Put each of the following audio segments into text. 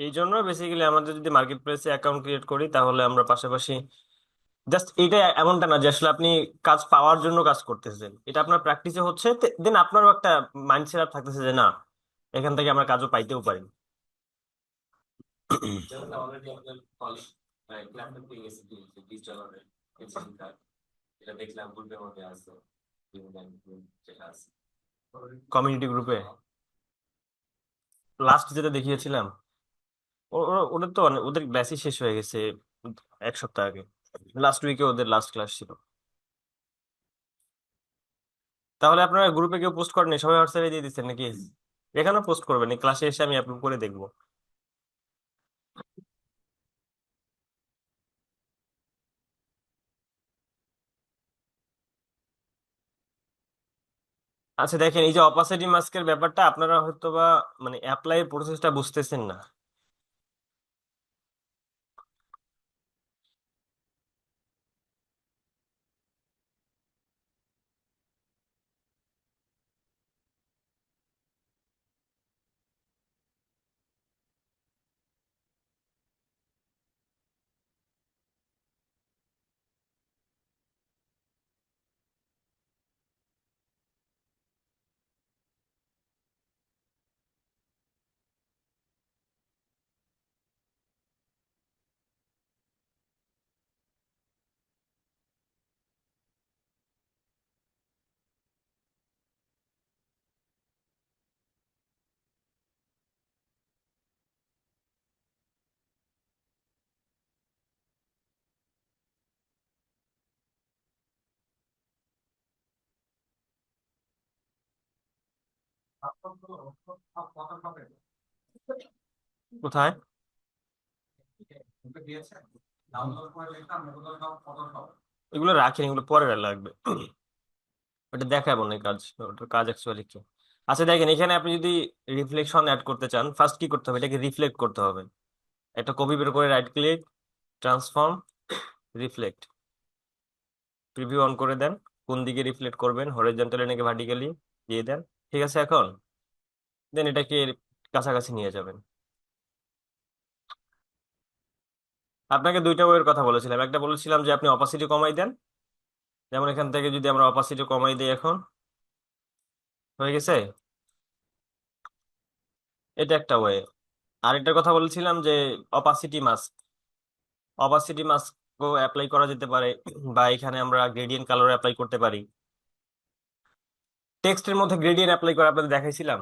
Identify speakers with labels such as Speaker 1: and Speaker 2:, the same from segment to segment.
Speaker 1: এই জন্য বেসিক্যালি আমাদের যদি মার্কেট প্লেসে অ্যাকাউন্ট ক্রিয়েট করি তাহলে আমরা পাশাপাশি জাস্ট এটা এমনটা না যে আসলে আপনি কাজ পাওয়ার জন্য কাজ করতেছেন, এটা আপনার প্র্যাকটিসে হচ্ছে, দেন আপনারও একটা মাইন্ড সেট আপ থাকতেছে যে না, এখান থেকে আমরা কাজও পাইতেও পারি। যেমন অলরেডি আপনার কলিগ ক্লাসে পেয়ে গেছে ডিজিটাল এটা দেখলাম গ্রুপের মধ্যে আছে, যেটা আছে কমিউনিটি গ্রুপে লাস্ট যেটা দেখিয়েছিলাম, ওদের তো ওদের ব্যাচই শেষ হয়ে গেছে এক সপ্তাহ আগে, লাস্ট উইকে ওদের লাস্ট ক্লাস ছিল। তাহলে আপনারা গ্রুপে কেউ পোস্ট করেনি, সবাই হোয়াটসঅ্যাপে দিয়ে দিচ্ছেন নাকি? এখানেও পোস্ট করবেন, ক্লাসে এসে আমি অ্যাপ্রুভ করে দেখবো। আচ্ছা দেখেন, এই যে অপাসিটি মাস্কের ব্যাপারটা আপনারা হয়তো বা মানে অ্যাপ্লাই প্রসেসটা বুঝতেছেন না। কোথায়? এগুলো রাখেন, এগুলো পরে লাগবে, ওটা দেখাবো না কাজ, ওটার কাজ অ্যাকচুয়ালি কি। আচ্ছা দেখেন, এখানে আপনি যদি রিফ্লেকশন অ্যাড করতে চান, ফার্স্ট কি করতে হবে, এটাকে রিফ্লেক্ট করতে হবে। একটা কপি বের করে right click, transform, reflect, preview on করে দেন। কোন দিকে রিফ্লেক্ট করবেন, হরিজন্টালি নাকি ভার্টিক্যালি দিয়ে দেন। ঠিক আছে, এখন দেন এটাকে কাছাকাছি নিয়ে যাবেন। আপনাকে দুইটা ওয়ের কথা বলেছিলাম, একটা বলেছিলাম যে আপনি অপাসিটি কমাই দেন, যেমন এখান থেকে যদি আমরা অপাসিটি কমাই দিই, এখন হয়ে গেছে, এটা একটা ওয়ে। আরেকটার কথা বলেছিলাম যে অপাসিটি মাস্ক, অপাসিটি মাস্কও অ্যাপ্লাই করা যেতে পারে, বা এখানে আমরা গ্রেডিয়েন্ট কালার অ্যাপ্লাই করতে পারি। টেক্সটের মধ্যে গ্রেডিয়েন্ট অ্যাপ্লাই করে আপনাদের দেখাইছিলাম।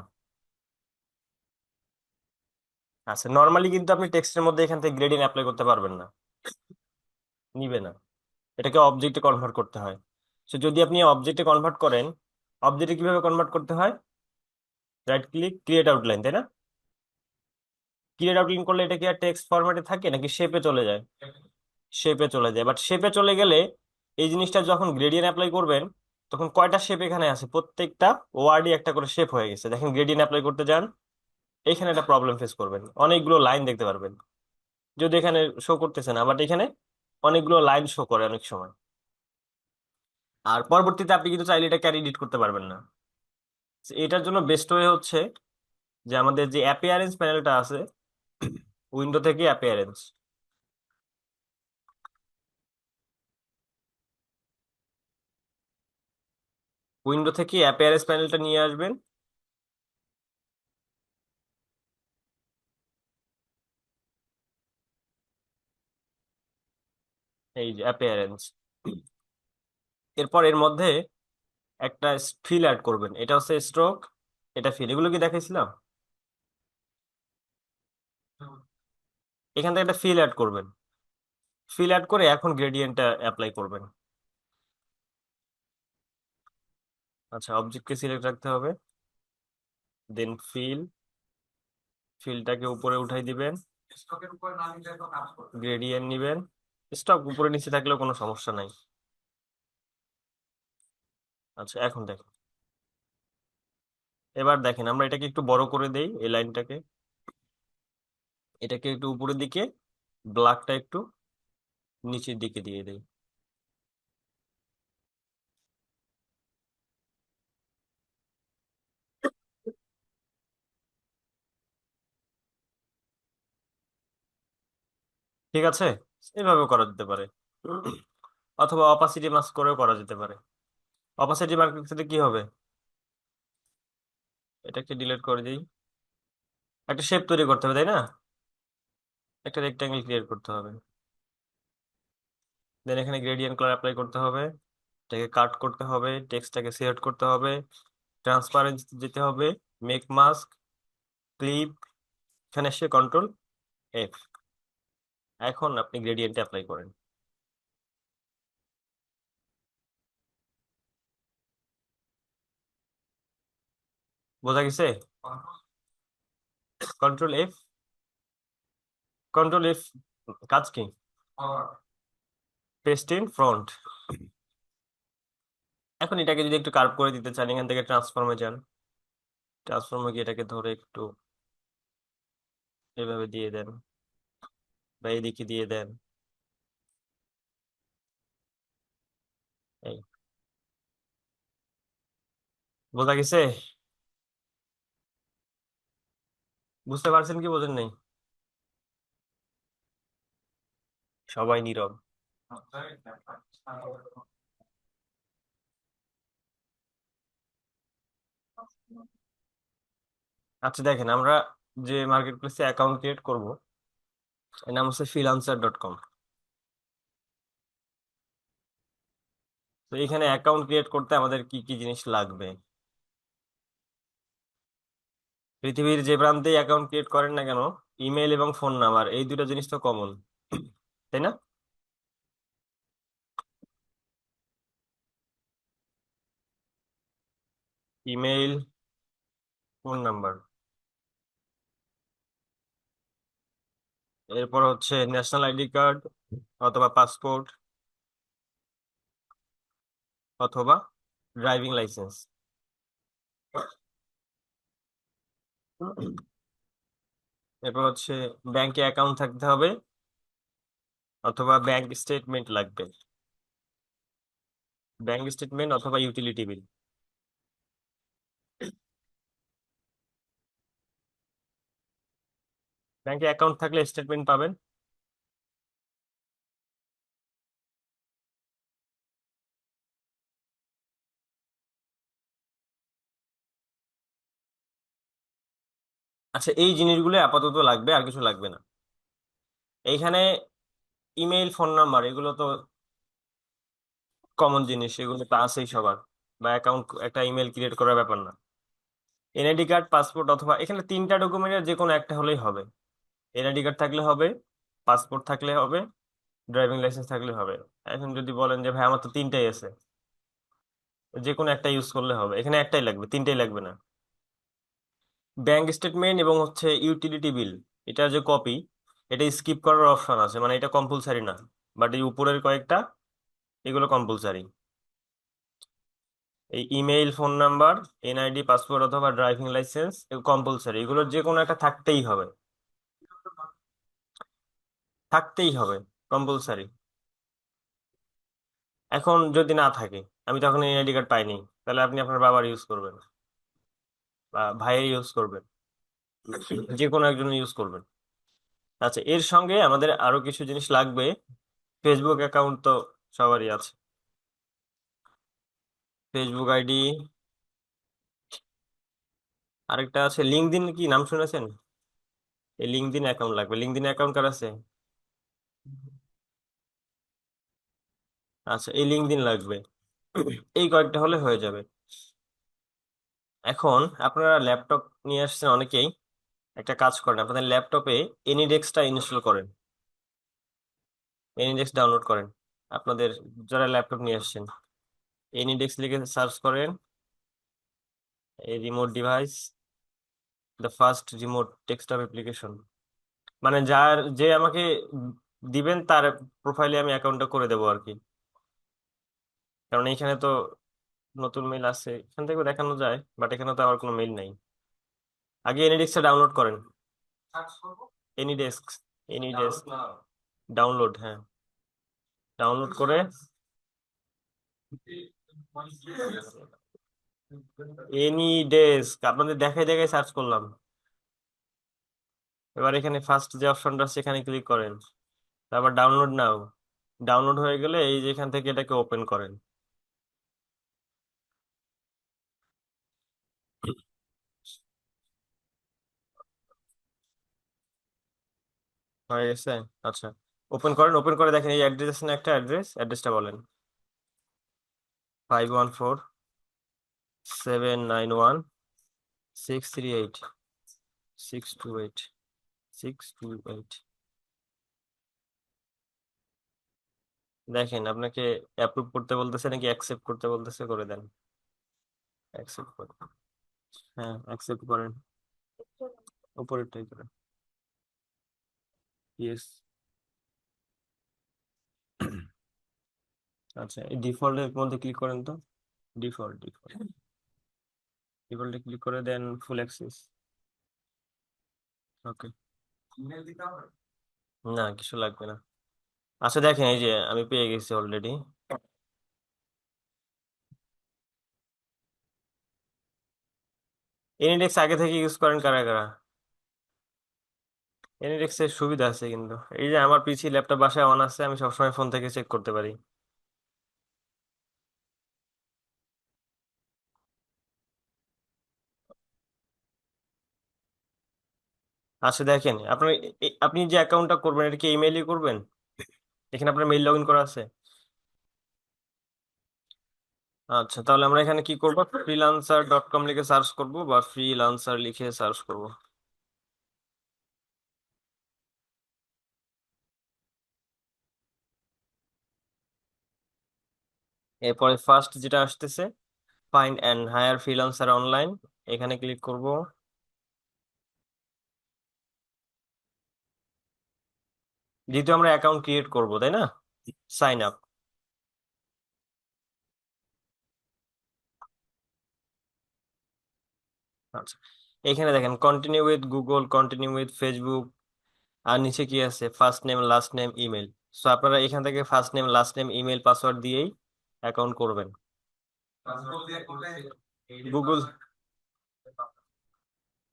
Speaker 1: আচ্ছা, নর্মালি কিন্তু আপনি টেক্সটের মধ্যে এখান থেকে গ্রেডিয়েন্ট অ্যাপ্লাই করতে পারবেন না, নিবে না, এটাকে অবজেক্টে কনভার্ট করতে হয়। সো যদি আপনি অবজেক্টে কনভার্ট করেন, অবজেক্টে কিভাবে কনভার্ট করতে হয়, রাইট ক্লিক, ক্রিয়েট আউটলাইন, তাই না? ক্রিয়েট আউটলাইন করলে এটা কি আর টেক্সট ফরম্যাটে থাকে নাকি শেপে চলে যায়? শেপে চলে যায়, বাট শেপে চলে গেলে এই জিনিসটা যখন গ্রেডিয়েন্ট অ্যাপ্লাই করবেন, তখন কয়টা শেপ এখানে আছে, প্রত্যেকটা ওয়ার্ডই একটা করে শেপ হয়ে গেছে। দেখেন গ্রেডিয়েন্ট অ্যাপ্লাই করতে যান, এখানে একটা প্রবলেম ফেস করবেন, অনেকগুলো লাইন দেখতে পারবেন, যদি এখানে শো করতেছে না, বাট এখানে অনেকগুলো লাইন শো করে অনেক সময়। আর পরবর্তীতে আপনি কিন্তু চাইলে এটাকে আর এডিট করতে পারবেন না। তো এটার জন্য বেস্ট ওয়ে হচ্ছে যে আমাদের যে অ্যাপিয়ারেন্স প্যানেলটা আছে, উইন্ডো থেকে অ্যাপিয়ারেন্স, উইন্ডো থেকে অ্যাপিয়ারেন্স প্যানেলটা নিয়ে আসবেন। এই যে অ্যাপিয়ারেন্স, এরপর এর মধ্যে একটা ফিল অ্যাড করবেন, এটা হচ্ছে স্ট্রোক, এটা ফিল, এগুলো কি দেখাইছিলাম? এখান থেকে একটা ফিল অ্যাড করবেন, ফিল অ্যাড করে এখন গ্রেডিয়েন্টটা অ্যাপ্লাই করবেন। আচ্ছা, অবজেক্টকে সিলেক্ট রাখতে হবে, দেন ফিল, ফিলটাকে উপরে উঠাই দিবেন, গ্রেডিয়েন্ট নিবেন। স্টক উপরে নিচে থাকলেও কোনো সমস্যা নাই। আচ্ছা এখন দেখেন, এবার দেখেন আমরা এটাকে একটু বড় করে দেই, এই লাইনটাকে, এটাকে একটু উপরের দিকে, ব্ল্যাকটা একটু নিচের দিকে দিয়ে দেই। ঠিক আছে, এভাবে করা যেতে পারে। অথবা অপাসিটি মাস্ক করেও করা যেতে পারে। অপাসিটি মার্ক করতে কি হবে, এটাকে ডিলিট করে দিই। একটা শেপ তৈরি করতে হবে, তাই না? একটা রেক্টাঙ্গেল ক্রিয়েট করতে হবে। দেন এখানে গ্রেডিয়েন্ট কালার অ্যাপ্লাই করতে হবে, এটাকে কাট করতে হবে, টেক্সটটাকে সিলেক্ট করতে হবে, ট্রান্সপারেন্সি যেতে হবে, মেক মাস্ক, ক্লিপ, এখানে এসে কন্ট্রোল এফ। এখন আপনি গ্রেডিয়েন্ট অ্যাপ্লাই করেন। বোঝা গেছে? কন্ট্রোল এফ, কন্ট্রোল এফ কাজ কি? Paste in front. এখন এটাকে যদি একটু কার্ভ করে দিতে চান, এখান থেকে ট্রান্সফর্মে যান, ট্রান্সফর্মে গিয়ে এটাকে ধরে একটু এভাবে দিয়ে দেন, বা এইদিকে দিয়ে দেন। এই, বোঝা গেছে? বুঝতে পারছেন কি বোঝেন নাই? সবাই নীরব। আচ্ছা দেখেন, আমরা যে মার্কেট প্লেসে অ্যাকাউন্ট ক্রিয়েট করব, এর নাম হচ্ছে freelancer.com। তো এখানে অ্যাকাউন্ট ক্রিয়েট করতে আমাদের কি কি জিনিস লাগবে? পৃথিবীর যে প্রান্তেই অ্যাকাউন্ট ক্রিয়েট করেন না কেন, ইমেল এবং ফোন নাম্বার, এই দুটো জিনিস তো কমন, তাই না? ইমেইল, ফোন নাম্বার, এরপর হচ্ছে ন্যাশনাল আইডি কার্ড অথবা পাসপোর্ট অথবা ড্রাইভিং লাইসেন্স। এরপর হচ্ছে ব্যাংকে অ্যাকাউন্ট থাকতে হবে অথবা ব্যাংক স্টেটমেন্ট লাগবে, ব্যাংক স্টেটমেন্ট অথবা ইউটিলিটি বিল। ব্যাংকে অ্যাকাউন্ট থাকলে স্টেটমেন্ট পাবেন। আচ্ছা, এই জিনিসগুলো আপাতত লাগবে, আর কিছু লাগবে না এইখানে। ইমেইল, ফোন নাম্বার, এগুলো তো কমন জিনিস, এগুলো তো আছেই সবার, বা অ্যাকাউন্ট একটা ইমেল ক্রিয়েট করার ব্যাপার না। এনআইডি কার্ড, পাসপোর্ট, অথবা এখানে তিনটা ডকুমেন্টের যে কোনো একটা হলেই হবে। এনআইডি কার্ড থাকলে হবে, পাসপোর্ট থাকলে হবে, ড্রাইভিং লাইসেন্স থাকলে হবে। এখন যদি বলেন যে ভাই আমার তো তিনটাই আছে, যে কোনো একটা ইউজ করলে হবে, এখানে একটাই লাগবে, তিনটাই লাগবে না। ব্যাংক স্টেটমেন্ট এবং হচ্ছে ইউটিলিটি বিল, এটা যে কপি, এটা স্কিপ করার অপশন আছে, মানে এটা কম্পালসারি না, বাট এই উপরের কয়েকটা, এগুলো কম্পালসারি। এই email, phone number, NID, passport অথবা ড্রাইভিং লাইসেন্স, এগুলো কম্পালসারি, এগুলোর যে কোনো একটা থাকতেই হবে, থাকতেই হবে, কম্পালসারি। এখন যদি না থাকে, আমি তখন এনআইডি কার্ড পাইনি, তাহলে আপনি আপনার বাবার ইউজ করবেন বা ভাইয়ের ইউজ করবেন, যে কোনো একজন ইউজ করবেন। আচ্ছা, এর সঙ্গে আমাদের আরো কিছু জিনিস লাগবে। ফেসবুক অ্যাকাউন্ট তো সবারই আছে, ফেসবুক আইডি। আরেকটা আছে লিঙ্কডইন, কি নাম শুনেছেন? এই লিঙ্কডইন অ্যাকাউন্ট লাগবে। লিঙ্কডইন অ্যাকাউন্ট কার আছে? আচ্ছা, এই লিঙ্কডইন লাগবে। এই কয়েকটা হলে হয়ে যাবে। এখন আপনারা ল্যাপটপ নিয়ে আসছেন অনেকেই, একটা কাজ করেন, আপনাদের ল্যাপটপে এনিডেক্সটা ইনস্টল করেন, এনিডেক্স ডাউনলোড করেন। আপনাদের যারা ল্যাপটপ নিয়ে আসছেন, এনিডেক্স লিখে সার্চ করেন, এই remote device, the first remote desktop application, মানে যার যে আমাকে দিবেন তার প্রোফাইলে আমি অ্যাকাউন্টটা করে দেবো আর কি। কারণ এইখানে তো নতুন মেইল আছে, এখান থেকে দেখানো যায়, বাট এখানে তো আমার কোনো মেইল নাই। আগে এনিডেস্কটা ডাউনলোড করেন, এনিডেস্ক, এনিডেস্ক ডাউনলোড, হ্যাঁ, ডাউনলোড করে এনিডেস্ক আপনাদের দেখাই দেখাই সার্চ করলাম। এবার এখানে ফার্স্ট যে অপশনটা আছে, সেখানে ক্লিক করেন, তারপর ডাউনলোড নাও। ডাউনলোড হয়ে গেলে এই যে এখান থেকে এটাকে ওপেন করেন। হয়ে গেছে। আচ্ছা, ওপেন করেন। ওপেন করে দেখেন এই অ্যাড্রেস না, একটা অ্যাড্রেসটা বলেন। 514 791 638 628 628। দেখেন আপনাকে অ্যাপ্রুভ করতে বলতেছে নাকি অ্যাকসেপ্ট করতে বলতেছে, করে দেন। অ্যাকসেপ্ট করেন। হ্যাঁ, অ্যাকসেপ্ট করেন। উপরেরটাই করেন। ইয়েস। আচ্ছা, এই ডিফল্টের মধ্যে ক্লিক করেন তো। ডিফল্ট ডিফল্ট ডিফল্টে ক্লিক করে দেন ফুল অ্যাক্সেস। ওকে। না, কিছু লাগবে না। আচ্ছা দেখেন, এই যে আমি পেয়ে গেছি অলরেডি। এনিডেক্স আগে থেকে ইউজ করেন কারা কারা? এনিডেক্স এর সুবিধা আছে কিন্তু, এই যে আমার পিসি ল্যাপটপ বাসায় অন আছে, আমি সবসময় ফোন থেকে চেক করতে পারি। আচ্ছা দেখেন, আপনার আপনি যে অ্যাকাউন্টটা করবেন এটা কি ইমেইলে করবেন? এখানে আপনার মেইল লগ ইন করা আছে? আচ্ছা, তাহলে আমরা এখানে কি করব, freelancer.com লিখে সার্চ করব বা ফ্রিল্যান্সার লিখে সার্চ করব। এরপরে ফার্স্ট যেটা আসতেছে, find and hire freelancer online, এখানে ক্লিক করব। যেহেতু আমরা অ্যাকাউন্ট ক্রিয়েট করব, তাই না? Sign up. আচ্ছা, এখানে দেখেন continue with Google, continue with Facebook, আর নিচে কি আছে, first name last name email. So আপনারা এখান থেকে first name last name email password দিয়েই অ্যাকাউন্ট করবেন। গুগল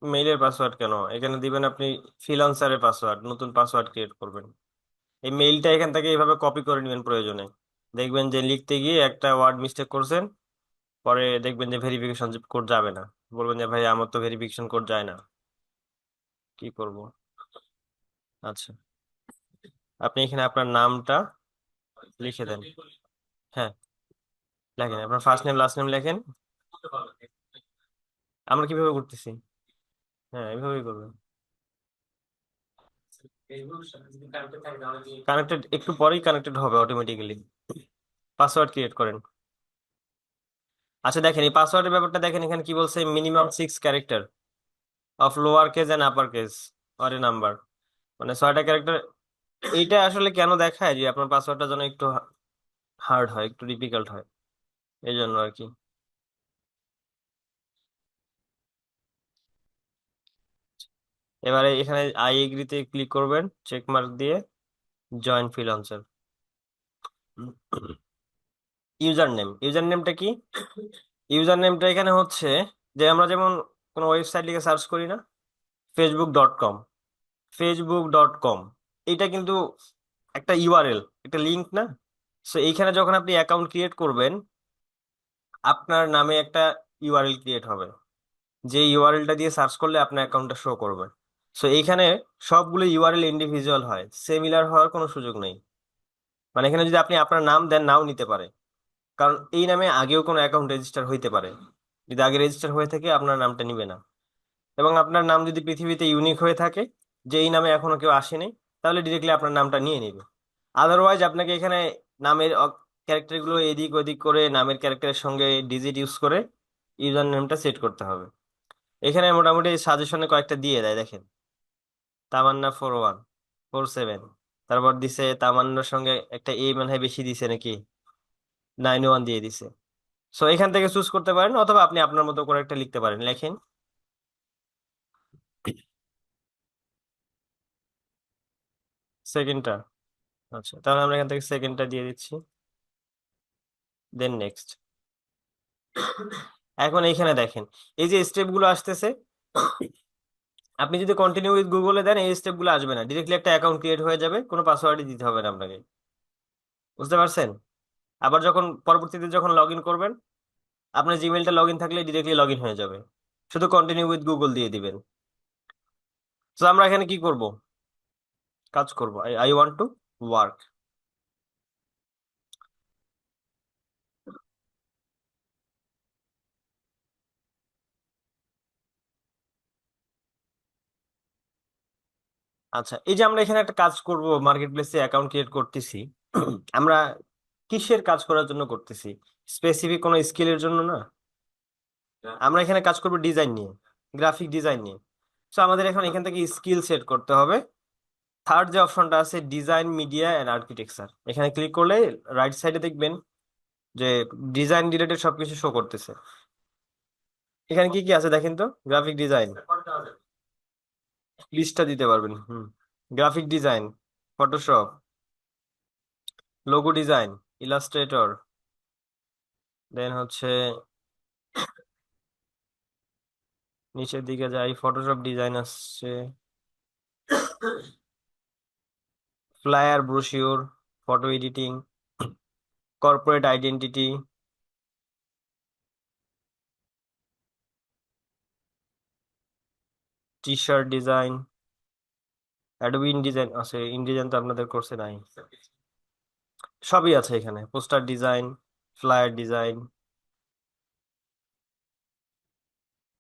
Speaker 1: মেইলের পাসওয়ার্ড কেন এখানে দিবেন? আপনি ফ্রিল্যান্সারের পাসওয়ার্ড, নতুন পাসওয়ার্ড ক্রিয়েট করবেন। এই মেইলটা এখান থেকে এইভাবে কপি করে নেবেন প্রয়োজনে। দেখবেন যে লিখতে গিয়ে একটা ওয়ার্ড মিস্টেক করছেন, পরে দেখবেন যে ভেরিফিকেশন কোড যাবে না। বলবেন যে ভাই আমার তো ভেরিফিকেশন কোড যায় না, কি করব? আচ্ছা, আপনি এখানে আপনার নামটা লিখে দেন। হ্যাঁ, লেখেন আপনার ফার্স্ট নেম লাস্ট নেম লেখেন। আমরা কিভাবে করতেছি? হ্যাঁ, এইভাবেই করবেন। কানেক্টেড একটু পরেই কানেক্টেড হবে অটোমেটিক্যালি। পাসওয়ার্ড ক্রিয়েট করেন। আচ্ছা দেখেন, এই পাসওয়ার্ডের ব্যাপারটা দেখেন, এখানে কি বলছে, minimum 6 character of lower case and upper case or a number, মানে 6টা ক্যারেক্টার। এইটা আসলে কেন দেখায় যে আপনার পাসওয়ার্ডটা যেন একটু হার্ড হয়, একটু ডিফিকাল্ট হয়, এই জন্য আর কি। এবারে এখানে আই এগ্রিতে ক্লিক করবেন চেক মার্ক দিয়ে, জয়েন ফ্রিল্যান্সার। ইউজার নেমটা কি? ইউজার নেমটা এখানে হচ্ছে যে আমরা যেমন কোনো ওয়েবসাইট লিখে সার্চ করি না, facebook.com, facebook.com, এটা কিন্তু একটা ইউআরএল, একটা লিংক না? সো এইখানে যখন আপনি অ্যাকাউন্ট ক্রিয়েট করবেন, আপনার নামে একটা ইউআরএল ক্রিয়েট হবে, যে ইউআরএলটা দিয়ে সার্চ করলে আপনার অ্যাকাউন্টটা শো করবে। সো এইখানে সবগুলো ইউআরএল ইন্ডিভিজুয়াল হয়, সিমিলার হওয়ার কোনো সুযোগ নেই। মানে এখানে যদি আপনি আপনার নাম দেন, নাও নিতে পারে, কারণ এই নামে আগেও কোনো অ্যাকাউন্ট রেজিস্টার হইতে পারে। যদি আগে রেজিস্টার হয়ে থাকে আপনার নামটা নিবে না। এবং আপনার নাম যদি পৃথিবীতে ইউনিক হয়ে থাকে, যে এই নামে এখনো কেউ আসেনি, তাহলে ডিরেক্টলি আপনার নামটা নিয়ে নিবে। আদারওয়াইজ আপনাকে এখানে নামের ক্যারেক্টার গুলো এদিক ওদিক করে, নামের ক্যারেক্টারের সঙ্গে ডিজিট ইউজ করে ইউজার নেমটা সেট করতে হবে। এখানে মোটামুটি সাজেশনে কয়েকটা দিয়ে দেয়, দেখেন। তামান্না 4147, তারপর দিছে তামান্নার সঙ্গে একটা এ মনে হয় বেশি দিছে নাকি, 91 দিয়ে দিছে। সো এখান থেকে চুজ করতে পারেন, অথবা আপনি আপনার মতো করে একটা লিখতে পারেন, লেখেন। সেকেন্ডটা? আচ্ছা, তাহলে আমরা এখান থেকে সেকেন্ডটা দিয়ে দিচ্ছি, দেন নেক্সট। এখন এইখানে দেখেন এই যে স্টেপ গুলো আসতেছে, আপনি যদি কন্টিনিউ উইথ গুগলে দেন এই স্টেপগুলো আসবে না, ডিরেক্টলি একটা অ্যাকাউন্ট ক্রিয়েট হয়ে যাবে, কোনো পাসওয়ার্ডই দিতে হবে না আপনাকে। বুঝতে পারছেন? আবার যখন পরবর্তীতে যখন লগ ইন করবেন, আপনার জিমেলটা লগ ইন থাকলে ডিরেক্টলি লগ ইন হয়ে যাবে, শুধু কন্টিনিউ উইথ গুগল দিয়ে দিবেন। তো আমরা এখানে কি করব? কাজ করব, I I want to work. আচ্ছা, এই যে আমরা এখানে একটা কাজ করব, মার্কেট প্লেসে অ্যাকাউন্ট ক্রিয়েট করতেছি, আমরা কিসের কাজ করার জন্য করতেছি? স্পেসিফিক কোনো স্কিলের জন্য না। আমরা এখানে কাজ করব ডিজাইন নিয়ে, গ্রাফিক ডিজাইন নিয়ে। তো আমাদের এখন এখান থেকে স্কিল সেট করতে হবে। থার্ড যে অপশনটা আছে, ডিজাইন মিডিয়া এন্ড আর্কিটেকচার, এখানে ক্লিক করলে রাইট সাইডে দেখবেন যে ডিজাইন রিলেটেড সবকিছু শো করতেছে। এখানে কি কি আছে দেখেন তো। গ্রাফিক ডিজাইন, লিস্টটা দিতে পারবেন। Graphic design, Photoshop, logo design, Illustrator, then হচ্ছে নিচের দিকে যাই, ফটোশপ ডিজাইন আসছে, flyer, brochure, photo editing, corporate identity, T shirt design, Adobe InDesign আছে। ইনডিজাইন তো আপনাদের কোর্সে নাই। সবই আছে এখানে, poster design, flyer design,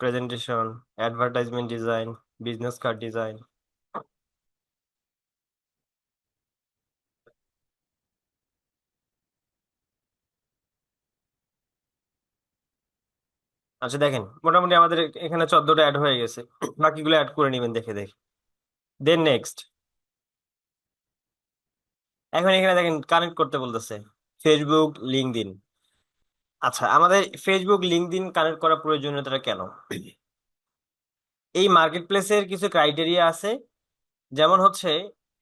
Speaker 1: presentation, advertisement design, business card design. আচ্ছা দেখেন, মোটামুটি আমাদের এখানে 14টা অ্যাড হয়ে গেছে, বাকিগুলো অ্যাড করে নেবেন দেখে দেখে। দেন নেক্সট, এখন এখানে দেখেন কানেক্ট করতে বলতেছে ফেসবুক, লিঙ্কডইন। আচ্ছা, আমাদের ফেসবুক লিঙ্কডইন কানেক্ট করার প্রয়োজনীয়তাটা কেন? এই মার্কেট প্লেসের কিছু ক্রাইটেরিয়া আছে, যেমন হচ্ছে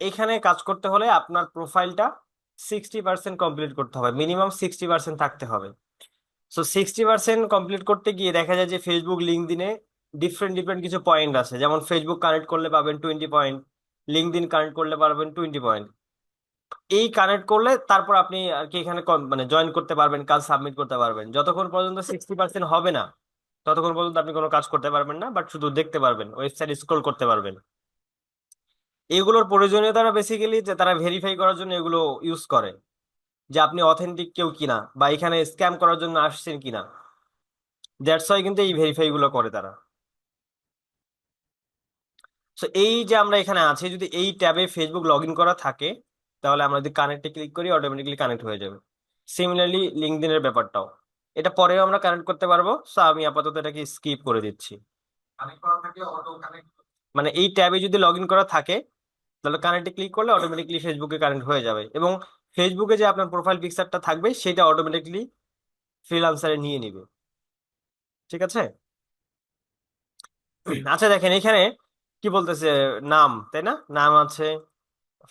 Speaker 1: এখানে কাজ করতে হলে আপনার প্রোফাইলটা 60% কমপ্লিট করতে হবে, মিনিমাম 60% থাকতে হবে। সো 60% কমপ্লিট করতে গিয়ে দেখা যায় যে ফেসবুক লিঙ্কডইনে ডিফারেন্ট ডিফারেন্ট কিছু পয়েন্ট আছে, যেমন ফেসবুক কানেক্ট করলে পাবেন 20 পয়েন্ট, লিঙ্কডইন কানেক্ট করলে পাবেন 20 পয়েন্ট। এই কানেক্ট করলে তারপর আপনি আর কি এখানে মানে জয়েন করতে পারবেন, কাজ সাবমিট করতে পারবেন। যতক্ষণ পর্যন্ত 60% হবে না, ততক্ষণ পর্যন্ত আপনি কোনো কাজ করতে পারবেন না, বাট শুধু দেখতে পারবেন, ওয়েবসাইট স্ক্রল করতে পারবেন। এগুলোর প্রয়োজনীয়তা বেসিক্যালি যে তারা ভেরিফাই করার জন্য এগুলো ইউজ করে, যে আপনি অথেন্টিক কেউ কিনা, বা এখানে স্ক্যাম করার জন্য আসছেন কিনা। দ্যাটস ওয়াই কিন্তু এই ভেরিফাই গুলো করে তারা। সো এই যে আমরা এখানে আছি, যদি এই ট্যাবে ফেসবুক লগ ইন করা থাকে, তাহলে আমরা যদি কানেক্টে ক্লিক করি অটোমেটিকলি কানেক্ট হয়ে যাবে। সিমিলারলি লিঙ্কডইনের ব্যাপারটাও, এটা পরেও আমরা কানেক্ট করতে পারবো। সো আমি আপাতত এটাকে স্কিপ করে দিচ্ছি। মানে এই ট্যাবে যদি লগ ইন করা থাকে, তাহলে কানেক্টে ক্লিক করলে অটোমেটিকলি ফেসবুকে কানেক্ট হয়ে যাবে, এবং ফেসবুকে যে আপনার প্রোফাইল পিকচারটা থাকবে সেটা অটোমেটিকলি ফ্রিল্যান্সারে নিয়ে নিবে। ঠিক আছে? আচ্ছা দেখেন এখানে কি বলতেছে, নাম, তাই না? নাম আছে,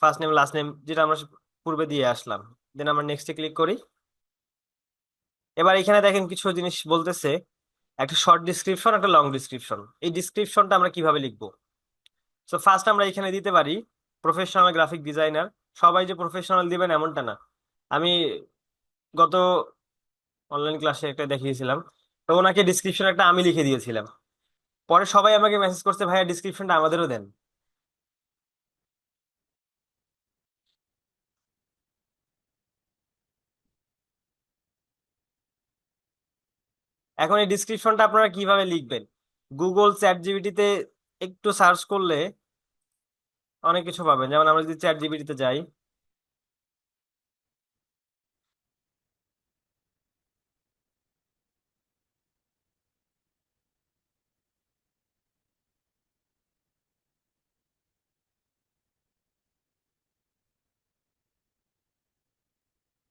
Speaker 1: ফার্স্ট নেম লাস্ট নেম, যেটা আমরা পূর্বে দিয়ে আসলাম। দেন আমরা নেক্সটে ক্লিক করি। এবার এখানে দেখেন কিছু জিনিস বলতেছে, একটা শর্ট ডিসক্রিপশন, একটা লং ডিসক্রিপশন। এই ডিসক্রিপশনটা আমরা কিভাবে লিখবো? সো ফার্স্ট আমরা এখানে দিতে পারি প্রফেশনাল গ্রাফিক ডিজাইনার। সবাই যে প্রফেশনাল দিবেন এমনটা না। আমি গত অনলাইন ক্লাসে একটা দেখিয়েছিলাম, তো ওনাকে ডিসক্রিপশন একটা আমি লিখে দিয়েছিলাম। পরে সবাই আমাকে মেসেজ করছে, ভাইয়া ডিসক্রিপশনটা আমাদেরও দেন। এখন এই ডিসক্রিপশনটা আপনারা কিভাবে লিখবেন? গুগল চ্যাট জিপিটিতে একটু সার্চ করলে অনেক কিছু পাবেন। যেমন আমরা যদি চ্যাট জিপিটিতে যাই,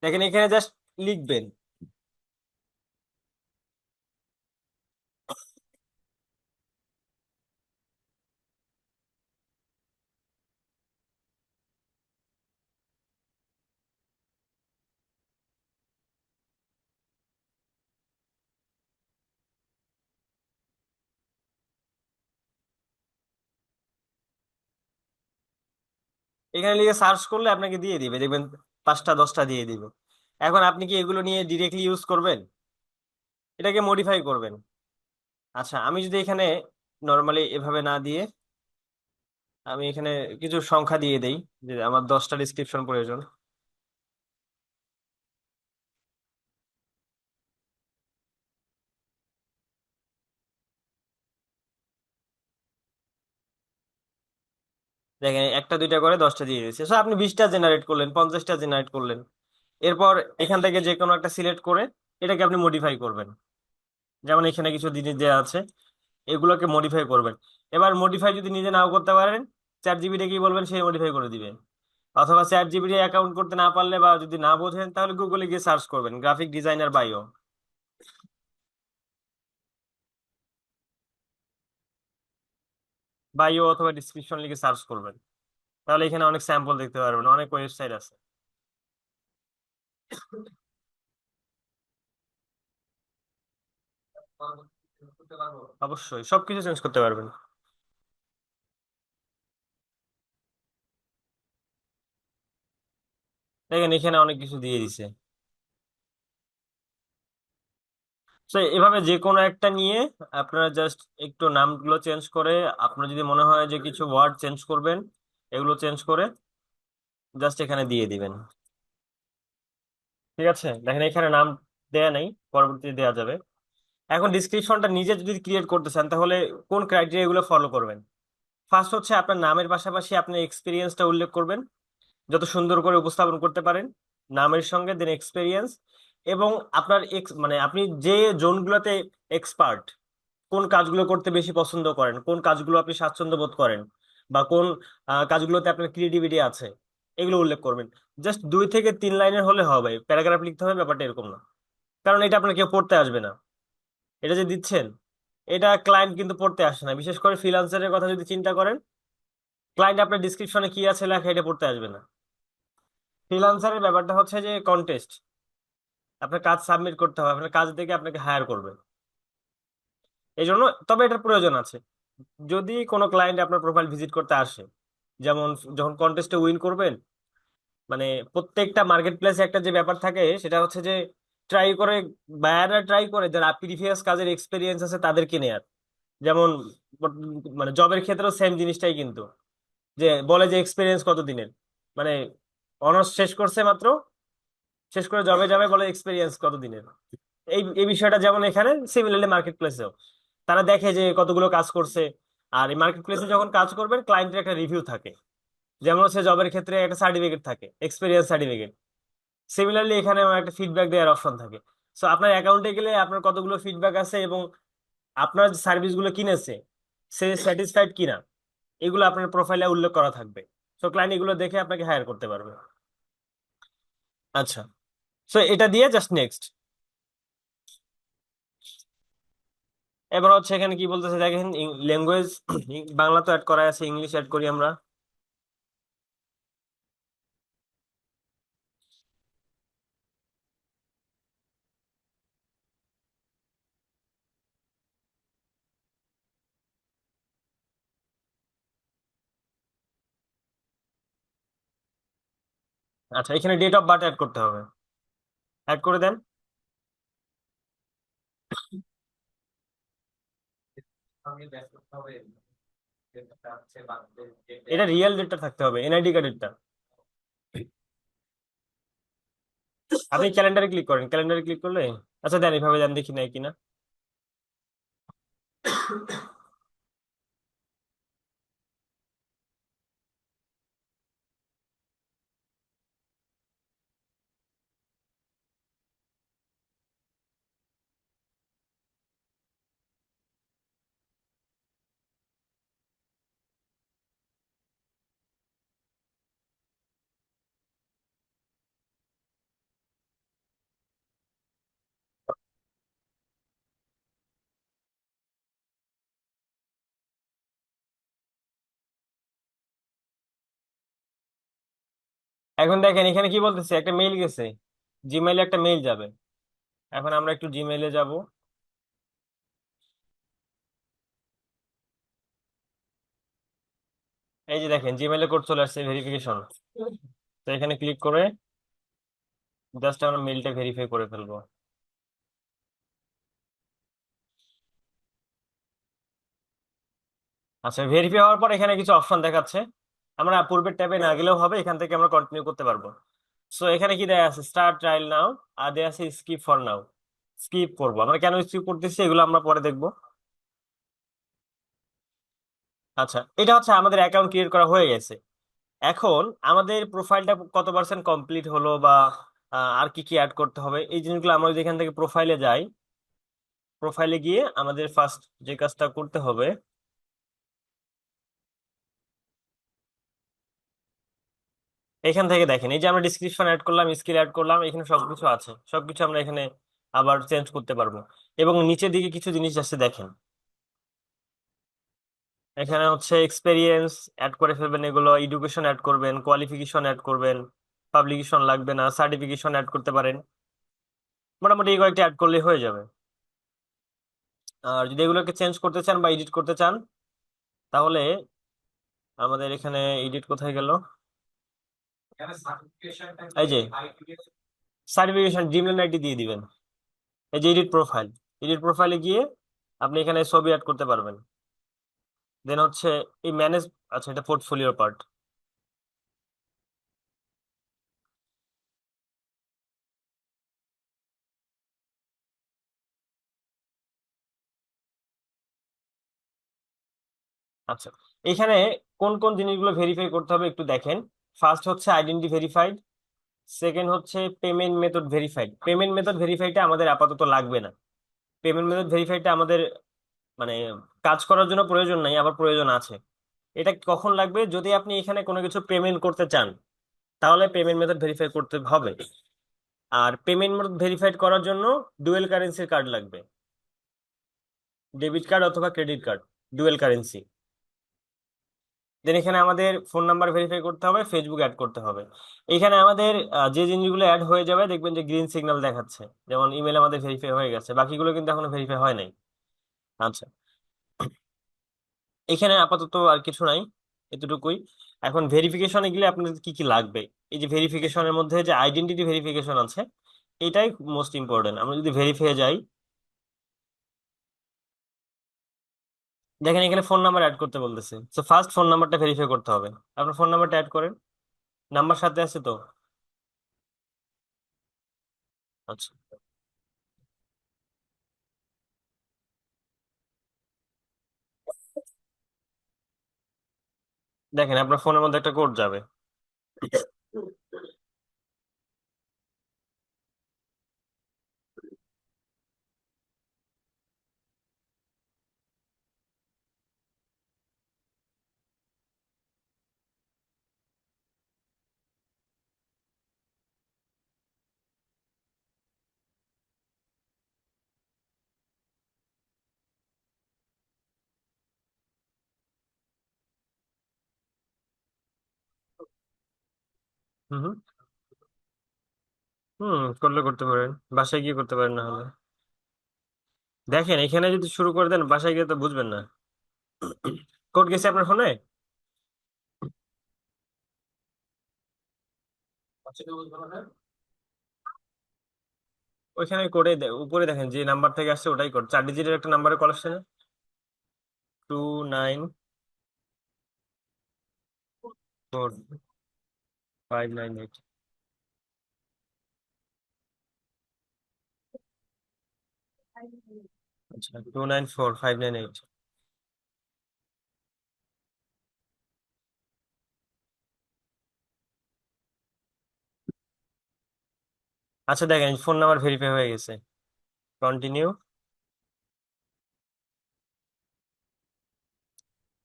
Speaker 1: দেখেন এখানে জাস্ট লিখবেন, এখানে লিখে সার্চ করলে আপনাকে দিয়ে দিবে, দেখবেন 5টা 10টা দিয়ে দিবে। এখন আপনি কি এগুলো নিয়ে ডিরেক্টলি ইউজ করবেন, এটাকে মডিফাই করবেন? আচ্ছা, আমি যদি এখানে নর্মালি এভাবে না দিয়ে আমি এখানে কিছু সংখ্যা দিয়ে দেই, যে আমার 10টা ডিসক্রিপশন প্রয়োজন। দেখেন, একটা দুইটা করে 10টা দিয়ে দিয়েছে। সো আপনি 20টা জেনারেট করলেন, 50টা জেনারেট করলেন। এরপর এখান থেকে যে কোনো একটা সিলেক্ট করে এটাকে আপনি মডিফাই করবেন। যেমন এখানে কিছু জিনিস দেওয়া আছে, এগুলোকে মডিফাই করবেন। এবার মডিফাই যদি নিজে নাও করতে পারেন, চ্যাট জিপিটি কি বলবেন, সেই মডিফাই করে দিবে। অথবা চ্যাট জিপিটি অ্যাকাউন্ট করতে না পারলে বা যদি না বোঝেন, তাহলে গুগলে গিয়ে সার্চ করবেন গ্রাফিক ডিজাইনার বায়ো। বায়ো অথবা ডিসক্রিপশন লিখে সার্চ করবেন, তাহলে এখানে অনেক স্যাম্পল দেখতে পারবেন, অনেক ওয়েবসাইট আছে। অবশ্যই সবকিছু চেঞ্জ করতে পারবেন। দেখেন, এখানে অনেক কিছু দিয়ে দিছে। তো এভাবে যে কোনো একটা নিয়ে আপনারা জাস্ট একটু নামগুলো চেঞ্জ করে, আপনার যদি মনে হয় যে কিছু ওয়ার্ড চেঞ্জ করবেন, এগুলো চেঞ্জ করে জাস্ট এখানে দিয়ে দিবেন। ঠিক আছে, দেখেন এখানে নাম দেয়া নেই, পরবর্তীতে দেওয়া যাবে। এখন ডিসক্রিপশনটা নিজে যদি ক্রিয়েট করতে চান, তাহলে কোন ক্রাইটেরিয়া গুলো ফলো করবেন? ফার্স্ট হচ্ছে আপনার নামের পাশাপাশি আপনার এক্সপিরিয়েন্সটা উল্লেখ করবেন, যত সুন্দর করে উপস্থাপন করতে পারেন নামের সঙ্গে, দেন এক্সপিরিয়েন্স। এবং আপনার মানে আপনি যে জোনগুলোতে এক্সপার্ট, কোন কাজগুলো করতে বেশি পছন্দ করেন, কোন কাজগুলো আপনি স্বাচ্ছন্দ্য বোধ করেন, বা কোন কাজগুলোতে আপনার ক্রিয়েটিভিটি আছে, এগুলো উল্লেখ করবেন। জাস্ট 2 থেকে 3 লাইনের হলে হবে, প্যারাগ্রাফ লিখতে হবে ব্যাপারটা এরকম না। কারণ এটা আপনার কেউ পড়তে আসবে না। এটা যে দিচ্ছেন, এটা ক্লায়েন্ট কিন্তু পড়তে আসে না। বিশেষ করে ফ্রিল্যান্সারের কথা যদি চিন্তা করেন, ক্লায়েন্ট আপনার ডিসক্রিপশনে কি আছে লেখা এটা পড়তে আসবে না। ফ্রিল্যান্সারের ব্যাপারটা হচ্ছে যে কন্টেস্ট, আপনার কাজ সাবমিট করতে হবে, আপনার কাজ দেখে আপনাকে হায়ার করবে। এই জন্য, তবে এটার প্রয়োজন আছে। যদি কোনো ক্লায়েন্ট আপনার প্রোফাইল ভিজিট করতে আসে, যেমন যখন কন্টেস্টে উইন করবেন, মানে প্রত্যেকটা মার্কেট প্লেসে একটা যে ব্যাপার থাকে, সেটা হচ্ছে যে ট্রাই করে, বায়াররা ট্রাই করে যারা প্রিভিয়াস কাজের এক্সপিরিয়েন্স আছে তাদেরকে নেয়ার। যেমন মানে জবের ক্ষেত্রেও সেম জিনিসটাই কিন্তু, যে বলে যে এক্সপিরিয়েন্স কত দিনের, মানে অনার্স শেষ করছে মাত্র, শেষ করে জবে যাবে, বলে এক্সপিরিয়েন্স কত দিনের। এই এই বিষয়টা যেমন এখানে সিমিলারলি মার্কেট প্লেসেও তারা দেখে যে কতগুলো কাজ করছে। আর এই মার্কেট প্লেসে যখন কাজ করবেন, ক্লায়েন্টের একটা রিভিউ থাকে। যেমন হচ্ছে জবের ক্ষেত্রে একটা সার্টিফিকেট থাকে, এক্সপিরিয়েন্স সার্টিফিকেট। সিমিলারলি এখানে আমার একটা ফিডব্যাক দেওয়ার অপশন থাকে। সো আপনার অ্যাকাউন্টে গেলে আপনার কতগুলো ফিডব্যাক আছে, এবং আপনার যে সার্ভিসগুলো কিনেছে সে স্যাটিসফাইড কিনা, এগুলো আপনার প্রোফাইলে উল্লেখ করা থাকবে। সো ক্লায়েন্ট এগুলো দেখে আপনাকে হায়ার করতে পারবে। আচ্ছা, সো এটা দিয়ে জাস্ট নেক্সট। এবার হচ্ছে এখানে কি বলতেছে দেখেন, ল্যাঙ্গুয়েজ বাংলা তো অ্যাড করা আছে, ইংলিশ অ্যাড করি আমরা। আচ্ছা, এখানে ডেট অফ বার্থ অ্যাড করতে হবে, অ্যাড করে দেন। এটা রিয়েল ডেটটা থাকতে হবে, এনআইডি কার্ডেরটা। আপনি ক্যালেন্ডারে ক্লিক করেন, ক্যালেন্ডারে ক্লিক করলে, আচ্ছা দেন, এইভাবে দেন, দেখি নাই কিনা। এখন দেখেন এখানে কি বলতেছে, একটা মেইল গেছে, জিমেইলে একটা মেইল যাবে। এখন আমরা একটু জিমেইলে যাব। এই যে দেখেন জিমেইলে কোড চলে আসছে ভেরিফিকেশন। তো এখানে ক্লিক করে জাস্ট আমরা মেলটা ভেরিফাই করে ফেলবো। আচ্ছা, ভেরিফাই হওয়ার পর এখানে কিছু অপশন দেখাচ্ছে। আমরা পূর্বের ট্যাবে না গেলেও হবে, এখান থেকে আমরা কন্টিনিউ করতে পারবো। সো এখানে কি দেয়া আছে, স্টার্ট ট্রায়াল নাও, আর দেয়া আছে স্কিপ ফর নাও। স্কিপ করবো আমরা, কেন স্কিপ করতেছি এগুলো আমরা পরে দেখবো। আচ্ছা, এটা হচ্ছে আমাদের অ্যাকাউন্ট ক্রিয়েট করা হয়ে গেছে। এখন আমাদের প্রোফাইলটা কত পার্সেন্ট কমপ্লিট হলো, বা আর কি কি অ্যাড করতে হবে, এই জিনিসগুলো আমরা যদি এখান থেকে প্রোফাইলে যাই, প্রোফাইলে গিয়ে আমাদের ফার্স্ট যে কাজটা করতে হবে, এখান থেকে দেখেন এই যে আমরা ডিসক্রিপশন অ্যাড করলাম, স্কিল অ্যাড করলাম, এখানে সবকিছু আছে, সবকিছু আমরা এখানে আবার চেঞ্জ করতে পারবো। এবং নিচের দিকে কিছু জিনিস আছে দেখেন, এখানে হচ্ছে এক্সপেরিয়েন্স অ্যাড করে ফেলবেন, এগুলো এডুকেশন অ্যাড করবেন, কোয়ালিফিকেশন অ্যাড করবেন, পাবলিকেশন লাগবে না, সার্টিফিকেশন অ্যাড করতে পারেন। মোটামুটি এই কয়েকটা অ্যাড করলে হয়ে যাবে। আর যদি এগুলোকে চেঞ্জ করতে চান বা এডিট করতে চান, তাহলে আমাদের এখানে এডিট কোথায় গেল, এই যে সার্টিফিকেশন জিমেল আইডি দিয়ে দিবেন। এই যে এডিট প্রোফাইল, এডিট প্রোফাইলে গিয়ে আপনি এখানে ছবি অ্যাড করতে পারবেন। দেন হচ্ছে এই ম্যানেজ, আচ্ছা এটা পোর্টফোলিওর পার্ট। আচ্ছা, এখানে কোন কোন জিনিসগুলো ভেরিফাই করতে হবে একটু দেখেন। ফার্স্ট হচ্ছে আইডেন্টি ভেরিফাইড, সেকেন্ড হচ্ছে payment method verified. Payment method ভেরিফাইডটা আমাদের আপাতত লাগবে না। পেমেন্ট মেথড ভেরিফাইডটা আমাদের মানে কাজ করার জন্য প্রয়োজন নাই, আবার প্রয়োজন আছে। এটা কখন লাগবে, যদি আপনি এখানে কোনো কিছু পেমেন্ট করতে চান, তাহলে পেমেন্ট মেথড ভেরিফাই করতে হবে। আর পেমেন্ট মেথড ভেরিফাইড করার জন্য ডুয়েল কারেন্সির কার্ড লাগবে, ডেবিট কার্ড অথবা ক্রেডিট কার্ড, ডুয়েল কারেন্সি। দেন এখানে আমাদের ফোন নাম্বার ভেরিফাই করতে হবে, ফেসবুক অ্যাড করতে হবে। এখানে আমাদের যে জিনিসগুলো অ্যাড হয়ে যাবে দেখবেন যে গ্রিন সিগন্যাল দেখাচ্ছে, যেমন ইমেল আমাদের ভেরিফাই হয়ে গেছে, বাকিগুলো কিন্তু এখনো ভেরিফাই হয় নাই। আচ্ছা, এখানে আপাতত আর কিছু নাই, এতটুকুই। এখন ভেরিফিকেশনে গেলে আপনাদের কি কি লাগবে, এই যে ভেরিফিকেশনের মধ্যে যে আইডেন্টিটি ভেরিফিকেশন আছে, এটাই মোস্ট ইম্পর্টেন্ট। আমরা যদি ভেরিফাই যাই, দেখেন এখানে ফোন নাম্বার অ্যাড করতে বলতেছে। তো ফার্স্ট ফোন নাম্বারটা ভেরিফাই করতে হবে, আপনার ফোন নাম্বারটা অ্যাড করেন। নাম্বার সাথে আছে তো? আচ্ছা, দেখেন আপনার ফোনের মধ্যে একটা কোড যাবে। হুম হুম। হুম, করলে করতে পারেন, বাসায় গিয়ে করতে পারেন না হলে। দেখেন এখানে যদি শুরু করে দেন, বাসায় গিয়ে তো বুঝবেন না। কোড গেছে আপনার ফোনে? ওইখানে কোডে উপরে দেখেন যে নাম্বার থেকে আসছে ওটাই কোড, 4 ডিজিটের একটা নাম্বারে কল আসছে না, 294598। আচ্ছা, 294598। আচ্ছা, দেখেন ফোন নাম্বার ভেরিফাই হয়ে গেছে, কন্টিনিউ।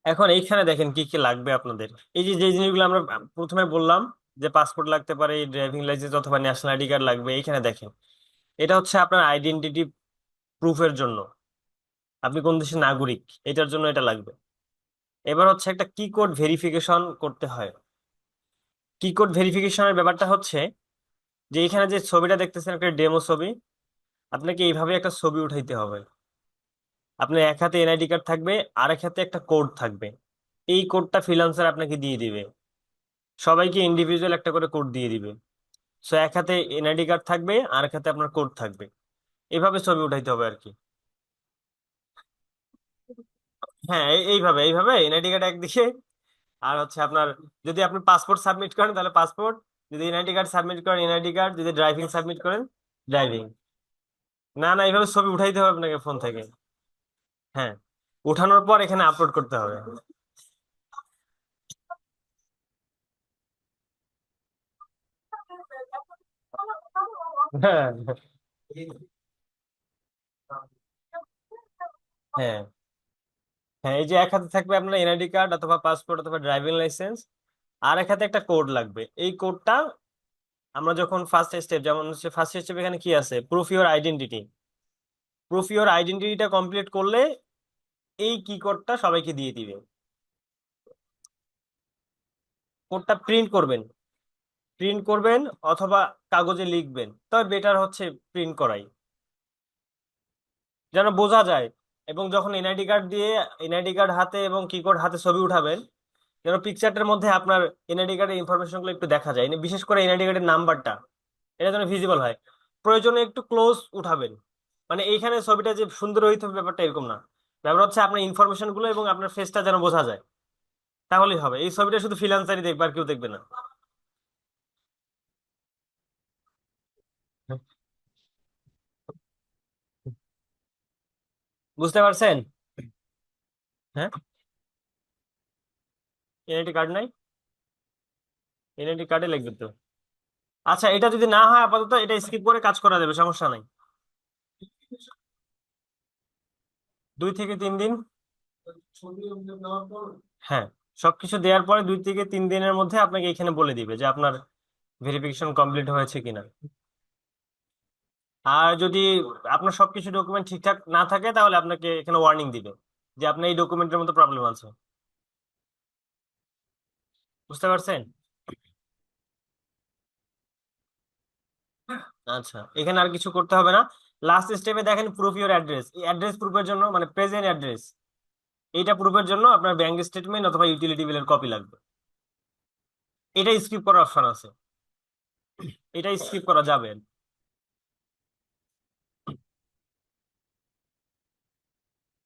Speaker 1: এখন এইখানে দেখেন কি কি লাগবে আপনাদের। এই যে যে জিনিসগুলো আমরা প্রথমে বললাম, যে পাসপোর্ট লাগতে পারে, ড্রাইভিং লাইসেন্স অথবা ন্যাশনাল আইডি কার্ড লাগবে, এইখানে দেখেন এটা হচ্ছে আপনার আইডেন্টিটি প্রুফের জন্য, আপনি কোন দেশের নাগরিক এটার জন্য এটা লাগবে। এবার হচ্ছে একটা কি কোড ভেরিফিকেশন করতে হয়। কি কোড ভেরিফিকেশনের ব্যাপারটা হচ্ছে যে এখানে যে ছবিটা দেখতেছেন একটা ডেমো ছবি, আপনাকে এইভাবে একটা ছবি উঠাইতে হবে। আপনার এক হাতে এনআইডি কার্ড থাকবে, আর এক হাতে একটা কোড থাকবে। এই কোডটা ফ্রিল্যান্সার আপনাকে দিয়ে দিবে, সবাইকে ইন্ডিভিজুয়াল একটা করে কোড দিয়ে দিবে। সো এক হাতে এনআইডি কার্ড থাকবে আর এক হাতে আপনার কোড থাকবে, এভাবে ছবি উঠাইতে হবে আর কি। হ্যাঁ, এইভাবে এইভাবে এনআইডি কার্ড একদিকে, আর হচ্ছে আপনার, যদি আপনি পাসপোর্ট সাবমিট করেন তাহলে পাসপোর্ট, যদি এনআইডি কার্ড সাবমিট করেন এনআইডি কার্ড, যদি ড্রাইভিং সাবমিট করেন ড্রাইভিং। না না, এইভাবে ছবি উঠাইতে হবে আপনাকে ফোন থেকে। হ্যাঁ, উঠানোর পর এখানে আপলোড করতে হবে। হ্যাঁ হ্যাঁ হ্যাঁ, এই যে এক হাতে থাকবে আপনার এনআইডি কার্ড অথবা পাসপোর্ট অথবা ড্রাইভিং লাইসেন্স, আর এক হাতে একটা কোড লাগবে। এই কোডটা আমরা যখন ফার্স্ট স্টেপ, যেমন হচ্ছে ফার্স্ট স্টেপ এখানে কি আছে, proof your identity, proof your আইডেন্টিটিটা কমপ্লিট করলে এই কি কোডটা সবাইকে দিয়ে দিবে। কোডটা প্রিন্ট করবেন, প্রিন্ট করবেন অথবা কাগজে লিখবেন, তবে বেটার হচ্ছে প্রিন্ট করাই, যেন বোঝা যায়। এবং যখন এনআইডি কার্ড দিয়ে, এনআইডি কার্ড হাতে এবং কি কোড হাতে ছবি উঠাবেন, যেন পিকচারটার মধ্যে আপনার এনআইডি কার্ডের ইনফরমেশন গুলো একটু দেখা যায়, বিশেষ করে এনআইডি কার্ডের নাম্বারটা, এটা যেন ভিজিবল হয়। প্রয়োজনে একটু ক্লোজ উঠাবেন, মানে এইখানে ছবিটা যে সুন্দর হইতে হবে ব্যাপারটা এরকম না, ব্যাপার হচ্ছে আপনার ইনফরমেশন গুলো এবং আপনার ফেসটা যেন বোঝা যায়, তাহলেই হবে। এই ছবিটা শুধু ফ্রিল্যান্সারই দেখবে, আর কেউ দেখবে না। বুঝতে পারছেন? হ্যাঁ, এনআইডি কার্ড নাই, এনআইডি কার্ডে লিখবে তো। আচ্ছা, এটা যদি না হয় আপাতত এটা স্কিপ করে কাজ করা যাবে, সমস্যা নাই। 2 থেকে 3 দিন। হ্যাঁ, সবকিছু দেওয়ার পরে 2 থেকে 3 দিনের মধ্যে আপনাকে এখানে বলে দিবে যে আপনার ভেরিফিকেশন কমপ্লিট হয়েছে কিনা। আর যদি আপনার সবকিছু ডকুমেন্ট ঠিকঠাক না থাকে তাহলে আপনাকে এখানে ওয়ার্নিং দিবে যে আপনার এই ডকুমেন্টের মধ্যে প্রবলেম আছে। বুঝতে পারছেন? আচ্ছা, এখানে আর কিছু করতে হবে না। লাস্ট স্টেপে দেখেন প্রুফ ইউর অ্যাড্রেস, এই অ্যাড্রেস প্রুফের জন্য মানে প্রেজেন্ট অ্যাড্রেস, এইটা প্রুফের জন্য আপনার ব্যাংক স্টেটমেন্ট অথবা ইউটিলিটি বিলের কপি লাগবে। এটা স্কিপ করার অপশন আছে, এটা স্কিপ করা যাবে।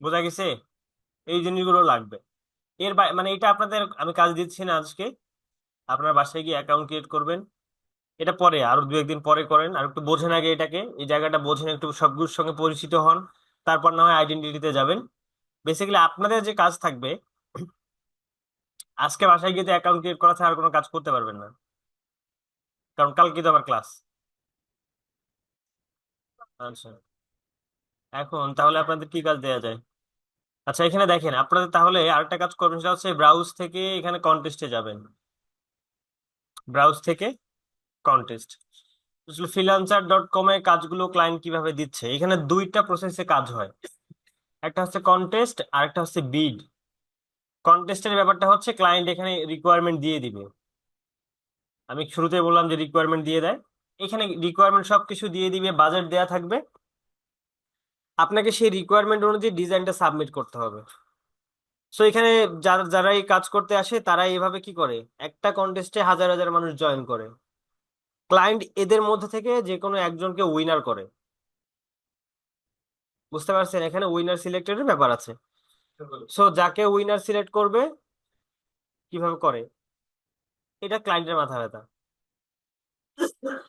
Speaker 1: বোঝা গেছে? এই জিনিসগুলো লাগবে। মানে এটা আপনাদের আমি কাজ দিচ্ছি না আজকে, আপনার বাসায় গিয়ে অ্যাকাউন্ট ক্রিয়েট করবেন। এটা পরে আরো 2 1 দিন পরে করেন, আর একটু বোঝেন আগে এটাকে, এই জায়গাটা বোঝেন, একটু সবগুলোর সঙ্গে পরিচিত হন, তারপর না হয় আইডেন্টিটিতে যাবেন। বেসিক্যালি আপনাদের যে কাজ থাকবে, আজকে বাসায় গিয়ে অ্যাকাউন্ট ক্রিয়েট করা ছাড়া আর কোনো কাজ করতে পারবেন না, কারণ কালকে তো আবার ক্লাস। আচ্ছা, এখন তাহলে আপনাদের কি কাজ দেওয়া যায়? আচ্ছা, এখানে দেখেন আপনাদের তাহলে আরেকটা কাজ করবেন, সেটা হচ্ছে ব্রাউজ থেকে এখানে কন্টেস্টে যাবেন, ব্রাউজ থেকে কন্টেস্ট। freelancer.com এ কাজগুলো ক্লায়েন্ট কিভাবে দিচ্ছে, এখানে দুইটা প্রসেসে কাজ হয়, একটা হচ্ছে কন্টেস্ট আর একটা হচ্ছে বিড। কন্টেস্টের ব্যাপারটা হচ্ছে ক্লায়েন্ট এখানে রিকোয়ারমেন্ট দিয়ে দিবে, আমি শুরুতে বললাম যে রিকোয়ারমেন্ট দিয়ে দেয়, এখানে রিকোয়ারমেন্ট সবকিছু দিয়ে দিবে, বাজেট দেয়া থাকবে, আপনাকে সেই রিকোয়ারমেন্ট অনুযায়ী ডিজাইনটা সাবমিট করতে হবে। সো এখানে যারা যারা এই কাজ করতে আসে তারা এইভাবে কি করে, একটা কন্টেস্টে হাজার হাজার মানুষ জয়েন করে, ক্লায়েন্ট এদের মধ্যে থেকে যে কোনো একজনকে উইনার করে। বুঝতে পারছেন? এখানে উইনার সিলেক্টেড ব্যাপার আছে। সো যাকে উইনার সিলেক্ট করবে, কিভাবে করে, এটা ক্লায়েন্টের মাথা ব্যথা।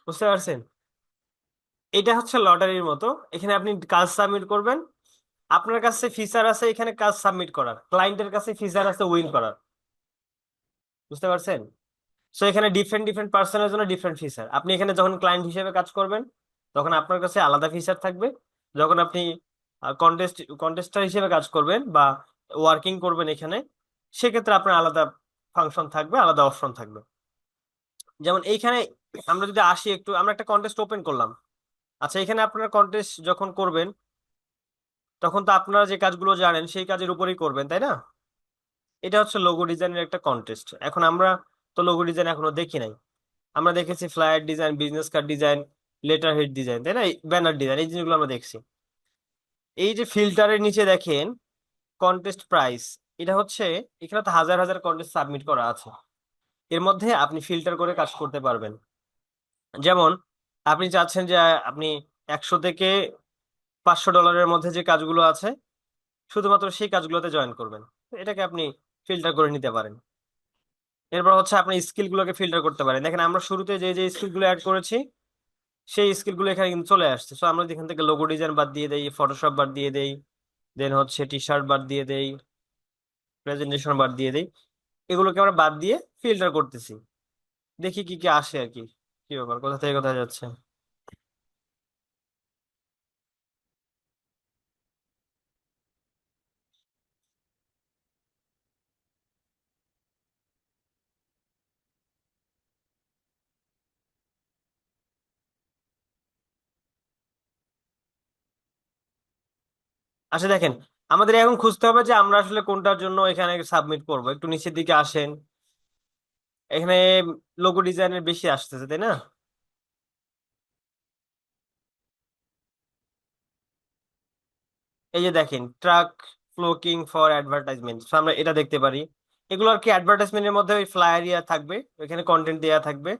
Speaker 1: বুঝতে পারছেন? এটা হচ্ছে লটারির মতো, এখানে আপনি কাজ সাবমিট করবেন, আপনার কাছে ফিচার আছে এখানে কাজ সাবমিট করার, ক্লায়েন্টের কাছে ফিচার আছে উইন করার। বুঝতে পারছেন? সো এখানে ডিফারেন্ট ডিফারেন্ট পার্সনের জন্য ডিফারেন্ট ফিচার, আপনি এখানে যখন ক্লায়েন্ট হিসেবে কাজ করবেন তখন আপনার কাছে আলাদা ফিচার থাকবে, যখন আপনি কন্টেস্টার হিসেবে কাজ করবেন বা ওয়ার্কিং করবেন এখানে, সেক্ষেত্রে আপনার আলাদা ফাংশন থাকবে, আলাদা অপশন থাকবে। যেমন এইখানে আমরা যদি আসি একটু, আমরা একটা কন্টেস্ট ওপেন করলাম। আচ্ছা, এখানে আপনারা কন্টেস্ট যখন করবেন তখন তো আপনারা যে কাজগুলো জানেন সেই কাজের উপরেই করবেন, তাই না? এটা হচ্ছে লোগো ডিজাইনের একটা কন্টেস্ট। এখন আমরা তো লোগো ডিজাইন এখনো দেখি নাই, আমরা দেখেছি flyer design, business card design, letter head design, তাই না, ব্যানার ডিজাইন, এই জিনিসগুলো আমরা দেখছি। এই যে ফিল্টারের নিচে দেখেন কন্টেস্ট প্রাইস, এটা হচ্ছে, এখানে তো হাজার হাজার কন্টেস্ট সাবমিট করা আছে, এর মধ্যে আপনি ফিল্টার করে কাজ করতে পারবেন। যেমন আপনি চাচ্ছেন যে আপনি 100 থেকে 500 ডলারের মধ্যে যে কাজগুলো আছে শুধুমাত্র সেই কাজগুলোতে জয়েন করবেন, তো এটাকে আপনি ফিল্টার করে নিতে পারেন। এরপর হচ্ছে আপনি স্কিল গুলোকে ফিল্টার করতে পারেন। দেখেন আমরা শুরুতে যে যে স্কিল গুলো অ্যাড করেছি সেই স্কিল গুলো এখানে কিন্তু চলে আসছে। তো আমরা যদি এখান থেকে লোগো ডিজাইন বাদ দিয়ে দেই, ফটোশপ বাদ দিয়ে দেই, দেন হচ্ছে টি শার্ট বাদ দিয়ে দেই, প্রেজেন্টেশন বাদ দিয়ে দেই, এগুলোকে আমরা বাদ দিয়ে ফিল্টার করতেছি, দেখি কি কি আসে আর কি। কি ব্যাপার, কোথা থেকে কোথায় যাচ্ছে? আচ্ছা দেখেন, আমাদের এখন খুঁজতে হবে যে আমরা আসলে কোনটার জন্য এখানে সাবমিট করব। একটু নিচের দিকে আসেন, এখানে লোগো ডিজাইনের বেশি আসতেছে, তাই না? এই যে দেখেন, ট্রাক ফ্লোকিং ফর অ্যাডভার্টাইজমেন্ট, আমরা এটা দেখতে পারি। এগুলো আর কি অ্যাডভার্টাইজমেন্টের মধ্যে ওই ফ্লায়ার ইয়া থাকবে, ওইখানে কন্টেন্ট দেয়া থাকবে।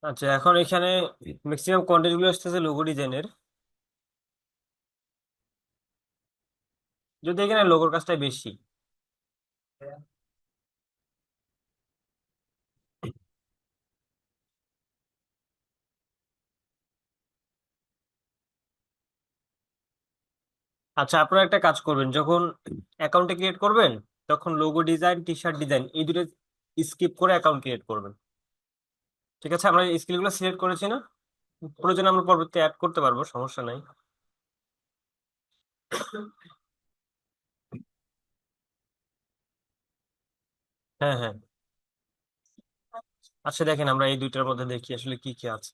Speaker 1: আচ্ছা, এখন এখানে ম্যাক্সিমাম কন্টেন্ট গুলো আসতেছে লোগো ডিজাইনের, যদি এখানে লোগোর কাজটাই বেশি। আচ্ছা, আপনারা একটা কাজ করবেন, যখন অ্যাকাউন্টে ক্রিয়েট করবেন তখন লোগো ডিজাইন, টি শার্ট ডিজাইন এই দুটো স্কিপ করে অ্যাকাউন্ট ক্রিয়েট করবেন। ঠিক আছে, আমরা এই স্কিলগুলো সিলেক্ট করেছি না? প্রয়োজন আমরা পরবর্তী অ্যাড করতে পারবো, সমস্যা নাই। হ্যাঁ হ্যাঁ। আচ্ছা দেখেন, আমরা এই দুইটার মধ্যে দেখি আসলে কি কি আছে।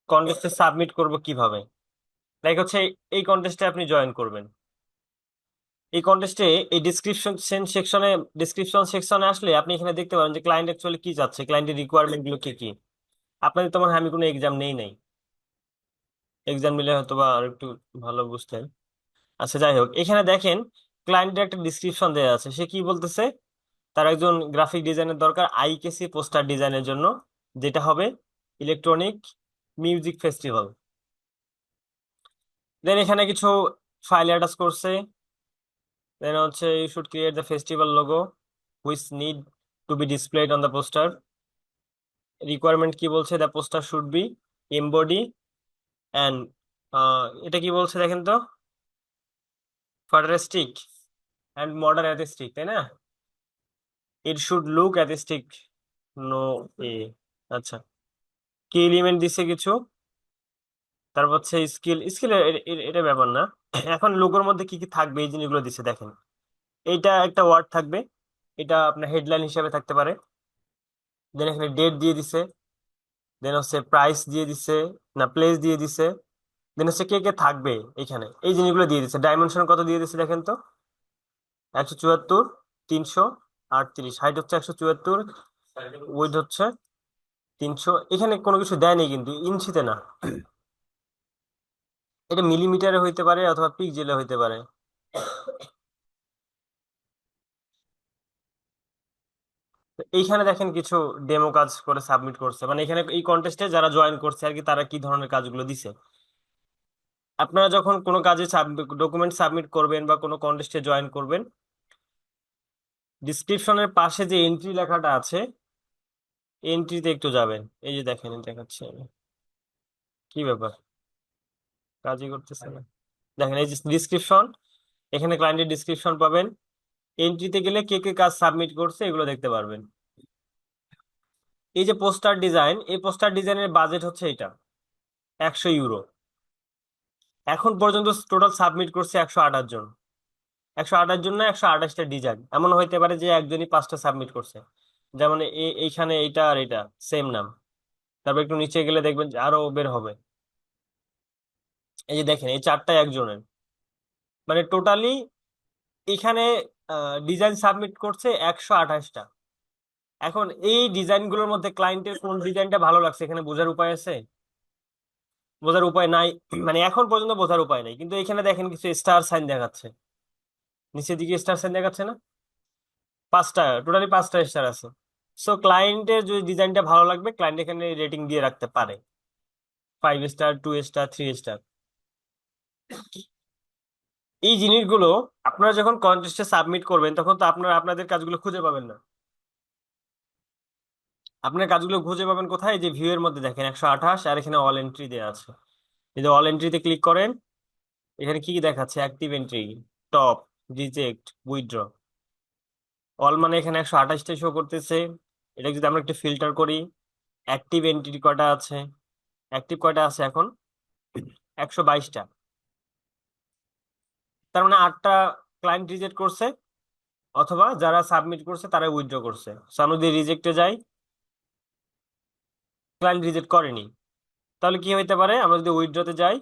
Speaker 1: কন্টেস্টে সাবমিট করব কিভাবে? লাইক হচ্ছে, এই কন্টেস্টে আপনি জয়েন করবেন। এই কন্টেস্টে এই ডিসক্রিপশন সেকশনে আসলে আপনি এখানে দেখতে পারেন যে ক্লায়েন্ট অ্যাকচুয়ালি কি চাচ্ছে, ক্লায়েন্টের রিকোয়ারমেন্ট গুলো কি কি। আপনাদের তো মনে হয় আমি কোনো এক্সাম নেই নাই, এক্সাম নিলে হয়তো বা আর একটু ভালো বুঝতেন। আচ্ছা যাই হোক, এখানে দেখেন ক্লায়েন্টের একটা ডিসক্রিপশন দেওয়া আছে, সে কি বলতেছে। তার একজন গ্রাফিক ডিজাইনের দরকার আইকেসি পোস্টার ডিজাইনের জন্য, যেটা হবে ইলেকট্রনিক মিউজিক ফেস্টিভ্যাল। দেন এখানে কিছু ফাইল অ্যাটাচ করছে। দেন হচ্ছে you should create the festival logo which need to be displayed on the poster. Requirement কি বলছে, the poster should be embody and, এটা কি বলছে দেখেন তো, ফাটারিস্টিক অ্যান্ড মডার্ন অ্যাথিস্টিক, তাই না? ইট শুড লুক অ্যাথিস্টিক, নো এ। আচ্ছা, কি এলিমেন্ট দিছে কিছু, তারপর হচ্ছে স্কিল, স্কিল এটা ব্যাপার না। এখন লোগোর মধ্যে কি কি থাকবে এই জিনিসগুলো দিছে দেখেন। এইটা একটা ওয়ার্ড থাকবে, এটা আপনার হেডলাইন হিসেবে থাকতে পারে। দেন এখানে ডেট দিয়ে দিছে। দেন হচ্ছে প্রাইস দিয়ে দিছে, না প্লেস দিয়ে দিছে। দেন হচ্ছে কে কে থাকবে এখানে, এই জিনিসগুলো দিয়ে দিছে। ডাইমেনশন কত দিয়ে দিছে দেখেন তো, 174, 338, হাইট হচ্ছে 174, উইডথ হচ্ছে 300। এখানে কোনো কিছু দেয়নি কিন্তু, ইঞ্চিতে না, এটা মিলিমিটারে হইতে পারে অথবা পিক্সেলে হইতে পারে। তো এইখানে দেখেন কিছু ডেমো কাজ করে সাবমিট করছে, মানে এখানে এই কন্টেস্টে যারা জয়েন করছে আর কি, তারা কি ধরনের কাজগুলো দিছে। আপনারা যখন কোনো কাজে ডকুমেন্ট সাবমিট করবেন বা কোনো কন্টেস্টে জয়েন করবেন, ডিসক্রিপশনের পাশে যে এন্ট্রি লেখাটা আছে, এন্ট্রিতে একটু যাবেন। এই যে দেখেন, দেখাচ্ছি আমি। কি ব্যাপার, কাজই করতেছে না। দেখেন এই যে ডিসক্রিপশন, এখানে ক্লায়েন্টের ডিসক্রিপশন পাবেন। এন্ট্রিতে গেলে কে কে কাজ সাবমিট করছে এগুলো দেখতে পারবেন। এই যে পোস্টার ডিজাইন, এই পোস্টার ডিজাইনের বাজেট হচ্ছে এটা, 100 ইউরো। এখন পর্যন্ত টোটাল সাবমিট করছে 128 জন। 128 জন না, 128টা ডিজাইন। এমন হইতে পারে যে একজনই 5টা সাবমিট করছে, যেমন এইখানে এইটা আর এটা সেম নাম। তারপর একটু নিচে গেলে দেখবেন যে আরো বের হবে। এই যে দেখেন এই চারটায় একজনের, মানে টোটালি এখানে ডিজাইন সাবমিট করছে 128টা। এখন এই ডিজাইনগুলোর মধ্যে ক্লায়েন্টের কোন ডিজাইনটা ভালো লাগছে এখানে বোঝার উপায় আছে? বোঝার উপায় নাই। মানে এখন পর্যন্ত বোঝার উপায় নাই, কিন্তু এখানে দেখেন কিছু স্টার সাইন দেখাচ্ছে, নিচের দিকে স্টার সাইন দেখাচ্ছে না? 5টা, টোটালি 5টা স্টার আছে। সো ক্লায়েন্টের যদি ডিজাইনটা ভালো লাগবে, ক্লায়েন্ট এখানে রেটিং দিয়ে রাখতে পারে, 5 স্টার, 2 স্টার, 3 স্টার। এই জিনিসগুলো আপনারা যখন কন্টেস্টে সাবমিট করবেন তখন তো আপনারা আপনাদের কাজগুলো খুঁজে পাবেন না। আপনার কাজগুলো খুঁজে পাবেন কোথায়? এই যে ভিউ এর মধ্যে দেখেন 128, আর এখানে অল এন্ট্রি দেওয়া আছে। এই যে অল এন্ট্রিতে ক্লিক করেন, এখানে কি কি দেখাচ্ছে, active entry, top, reject, withdraw. All মানে এখানে 128টা শো করতেছে। এটা যদি আমরা একটু ফিল্টার করি, অ্যাক্টিভ এন্ট্রি কয়টা আছে, অ্যাক্টিভ কয়টা আছে এখন, 122টা। তার মানে 8টা ক্লায়েন্ট রিজেক্ট করছে, অথবা যারা সাবমিট করছে তারা উইথড্র করছে। সো আমরা যদি রিজেক্টে যাই, ক্লায়েন্ট রিজেক্ট করেনি। তাহলে কি হইতে পারে, আমরা যদি উইথড্রতে যাই,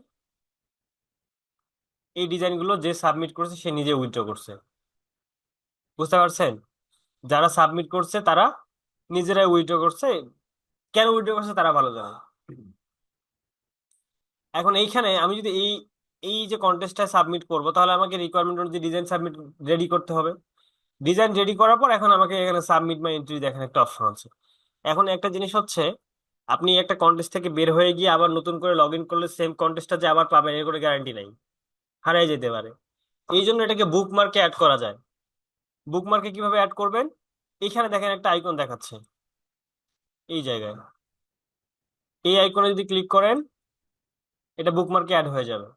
Speaker 1: এই ডিজাইনগুলো যে সাবমিট করছে সে নিজে উইথড্র করছে। বুঝতে পারছেন? যারা সাবমিট করছে তারা নিজেরাই উইথড্র করছে। কেন উইথড্র করছে তারা ভালো জানে। এখন এইখানে আমি যদি এই এই যে কন্টেস্টটা সাবমিট করব, তাহলে আমাকে রিকোয়ারমেন্ট অনুযায়ী ডিজাইন সাবমিট রেডি করতে হবে। ডিজাইন রেডি করার পর এখন আমাকে এখানে সাবমিট মাই এন্ট্রি দেখেন একটা অপশন আছে। এখন একটা জিনিস হচ্ছে, আপনি একটা কন্টেস্ট থেকে বের হয়ে গিয়ে আবার নতুন করে লগ ইন করলে সেম কন্টেস্টটা যে আবার পাবেন এর কোনো গ্যারান্টি নাই, হারাই যেতে পারে। এই জন্য এটাকে বুকমার্কে অ্যাড করা যায়। বুকমার্কে কিভাবে অ্যাড করবেন, এখানে দেখেন একটা আইকন দেখাচ্ছে এই জায়গায়। এই আইকনে যদি ক্লিক করেন, এটা বুকমার্কে অ্যাড হয়ে যাবে।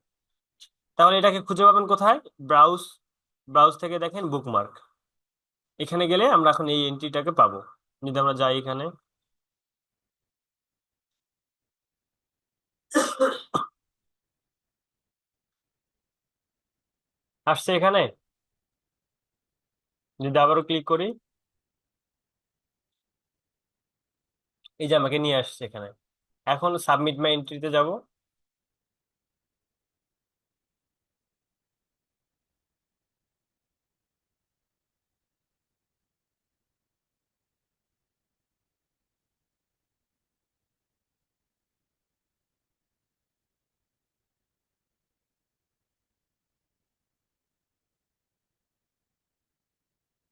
Speaker 1: তাহলে এটাকে খুঁজে পাবেন কোথায়? ব্রাউজ, ব্রাউজ থেকে দেখেন বুকমার্ক, এখানে গেলে আমরা এখন এই এন্ট্রিটাকে পাবো। যদি আমরা যাই এখানে, আসছে এখানে। যদি আবারও ক্লিক করি, এই যে আমাকে নিয়ে আসছে এখানে। এখন সাবমিট মাই এন্ট্রিতে যাব।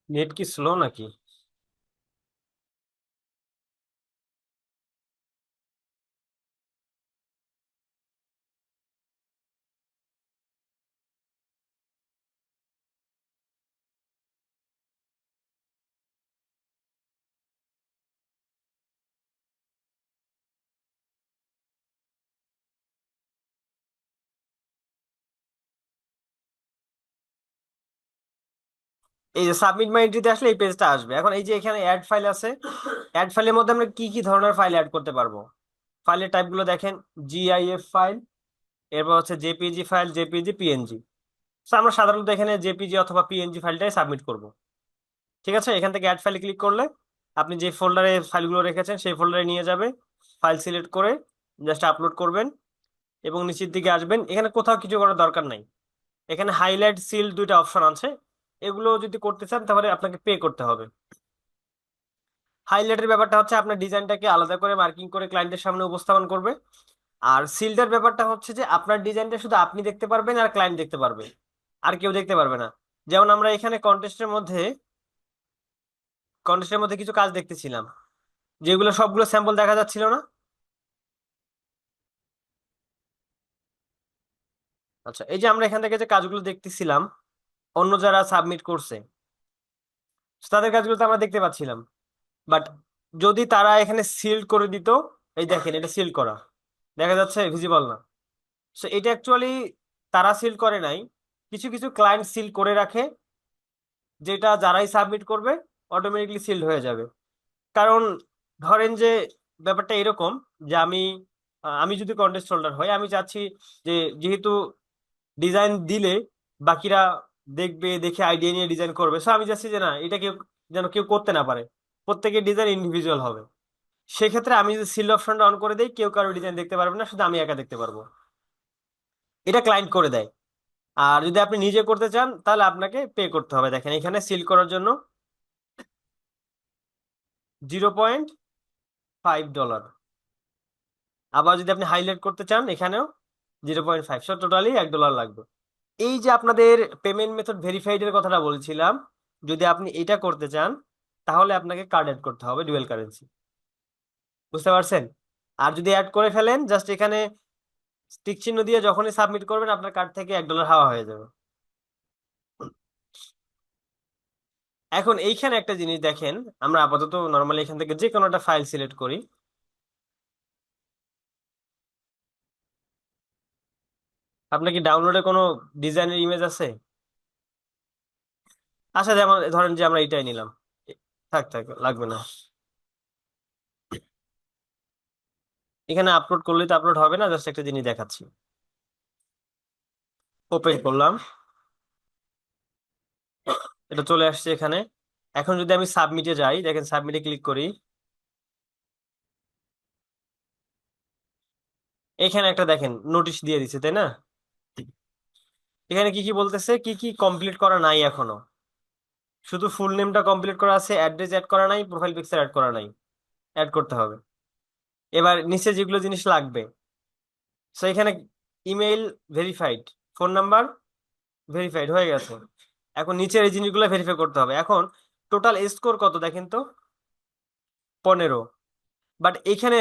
Speaker 1: নেট কি স্লো নাকি? এই যে সাবমিট মাই এন্ট্রিতে আসলে এই পেজটা আসবে। এখন এই যে এখানে অ্যাড ফাইল আছে, অ্যাড ফাইলের মধ্যে আমরা কি কি ধরনের ফাইল অ্যাড করতে পারবো? ফাইলের টাইপ গুলো দেখেন, জিআইএফ ফাইল, এরপর হচ্ছে জেপিজি ফাইল, জেপিজি, পিএনজি। আমরা সাধারণত এখানে জেপিজি অথবা পিএনজি ফাইলটাই সাবমিট করব। ঠিক আছে, এখান থেকে অ্যাড ফাইলে ক্লিক করলে আপনি যে ফোল্ডারে ফাইলগুলো রেখেছেন সেই ফোল্ডারে নিয়ে যাবে। ফাইল সিলেক্ট করে জাস্ট আপলোড করবেন এবং নিচের দিকে আসবেন। এখানে কোথাও কিছু করার দরকার নাই, এখানে হাইলাইট সিল দুইটা অপশন আছে, এগুলো যদি করতে চান তাহলে আপনাকে পে করতে হবে। হাইলাইটের ব্যাপারটা হচ্ছে আপনার ডিজাইনটাকে আলাদা করে মার্কিং করে ক্লায়েন্টের সামনে উপস্থাপন করবে। আর সিলটার ব্যাপারটা হচ্ছে যে আপনার ডিজাইনটা শুধু আপনি দেখতে পারবেন আর ক্লায়েন্ট দেখতে পারবে, আর কেউ দেখতে পারবে না। যেমন আমরা এখানে কন্টেস্টের মধ্যে কিছু কাজ দেখতেছিলাম, যেগুলো সবগুলো স্যাম্পল দেখা যাচ্ছিল না। আচ্ছা, এই যে আমরা এখান থেকে যে কাজগুলো দেখতেছিলাম অন্য যারা সাবমিট করছে তাদের কাজগুলো তো আমরা দেখতে পাচ্ছিলাম, বাট যদি তারা এখানে সিল করে দিত, এই দেখেন এটা সিল করা দেখা যাচ্ছে, ভিজিবল না। সো এটা অ্যাকচুয়ালি তারা সিল করে নাই, কিছু কিছু ক্লায়েন্ট সিল করে রাখে, যেটা যারাই সাবমিট করবে অটোমেটিকলি সিলড হয়ে যাবে। কারণ ধরেন যে ব্যাপারটা এরকম যে আমি যদি কন্টেস্ট হোল্ডার হই, আমি চাচ্ছি যে যেহেতু ডিজাইন দিলে বাকিরা দেখবে, দেখে আইডিয়া নিয়ে ডিজাইন করবে, সো আমি চাচ্ছি যে না, এটা কেউ যেন কেউ করতে না পারে, প্রত্যেকের ডিজাইন ইন্ডিভিজুয়াল হবে। সেক্ষেত্রে আমি যদি সিল অপশনটা অন করে দিই, কেউ কারো ডিজাইন দেখতে পারবে না, শুধু আমি একা দেখতে পারবো। এটা ক্লায়েন্ট করে দেয়। আর যদি আপনি নিজে করতে চান তাহলে আপনাকে পে করতে হবে। দেখেন এখানে সিল করার জন্য $0.5। আবার যদি আপনি হাইলাইট করতে চান এখানেও 0.5, সো টোটালি $1 লাগবে। এই যে আপনাদের পেমেন্ট মেথড ভেরিফাইড এর কথাটা বলছিলাম, যদি আপনি এটা করতে চান তাহলে আপনাকে কার্ড অ্যাড করতে হবে, ডুয়াল কারেন্সি। বুঝতে পারছেন? আর যদি অ্যাড করে ফেলেন, জাস্ট এখানে টিক চিহ্ন দিয়ে যখনই সাবমিট করবেন আপনার কার্ড থেকে $1 হাওয়া হয়ে যাবে। এখন এইখানে একটা জিনিস দেখেন, আমরা আপাতত নর্মালি এখান থেকে যে কোনো একটা ফাইল সিলেক্ট করি। আপনার কি ডাউনলোডে কোনো ডিজাইনের ইমেজ আছে? আচ্ছা, যেমন ধরেন যে আমরা এটাই নিলাম, থাক থাক লাগবে না। এখানে আপলোড করলে তো আপলোড হবে না, জাস্ট একটা জিনিস দেখাচ্ছি। ওপেন করলাম, এটা চলে আসছে এখানে। এখন যদি আমি সাবমিটে যাই, দেখেন সাবমিটে ক্লিক করি, এখানে একটা দেখেন নোটিশ দিয়ে দিচ্ছে, তাই না? এখানে কি কি বলতেছে, কি কি কমপ্লিট করা নাই এখনো? শুধু ফুল নেমটা কমপ্লিট করা আছে, অ্যাড্রেস অ্যাড করা নাই, প্রোফাইল পিকচার অ্যাড করা নাই, অ্যাড করতে হবে। এবার নিচে যেগুলো জিনিস লাগবে, সো এখানে email verified, phone number verified হয়ে গেছে। এখন নিচের এই জিনিসগুলো ভেরিফাই করতে হবে। এখন টোটাল স্কোর কত দেখেন তো, 15। বাট এখানে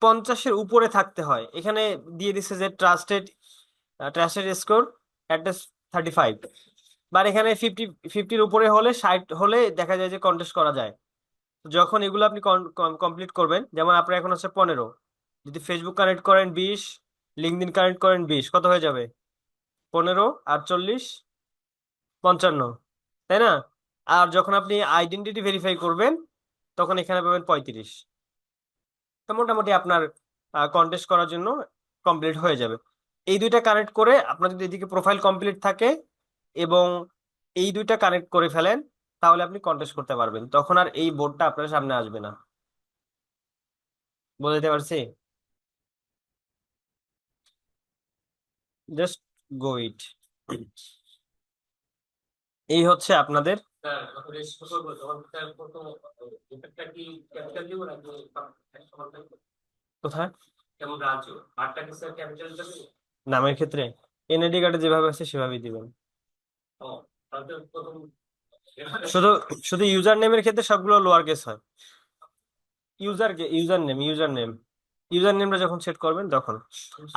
Speaker 1: 50-এর উপরে থাকতে হয়। এখানে দিয়ে দিচ্ছে যে trusted, trusted score at least 35। But এখানে 50 উপরে হলে, 60 হলে দেখা যায় যে কন্টেস্ট করা যায়। যখন এগুলো আপনি কমপ্লিট করবেন, যেমন আপনার এখন হচ্ছে 15, যদি ফেসবুক কানেক্ট করেন 20, লিঙ্কডইন কানেক্ট করেন 20, কত হয়ে যাবে? 15 আর 40, 55, তাই না? আর যখন আপনি আইডেন্টিটি ভেরিফাই করবেন তখন এখানে পাবেন 35। তো মোটামুটি আপনার কন্টেস্ট করার জন্য কমপ্লিট হয়ে যাবে। এই দুইটা কানেক্ট করে আপনার যদি এদিকে প্রোফাইল কমপ্লিট থাকে এবং এই দুইটা কানেক্ট করে ফেলেন, তাহলে আপনি কন্টেস্ট করতে পারবেন, তখন আর এই বোর্ডটা আপনার সামনে আসবে না। বুঝতে পারছি? জাস্ট গো ইট। এই হচ্ছে আপনাদের কোথায় নামের ক্ষেত্রে এনআইডি কার্ডে যেভাবে আছে সেভাবেই দিবেন। শুধু শুধু ইউজার নেমের ক্ষেত্রে সবগুলো লোয়ার কেস হয়। ইউজার নেমটা যখন সেট করবেন তখন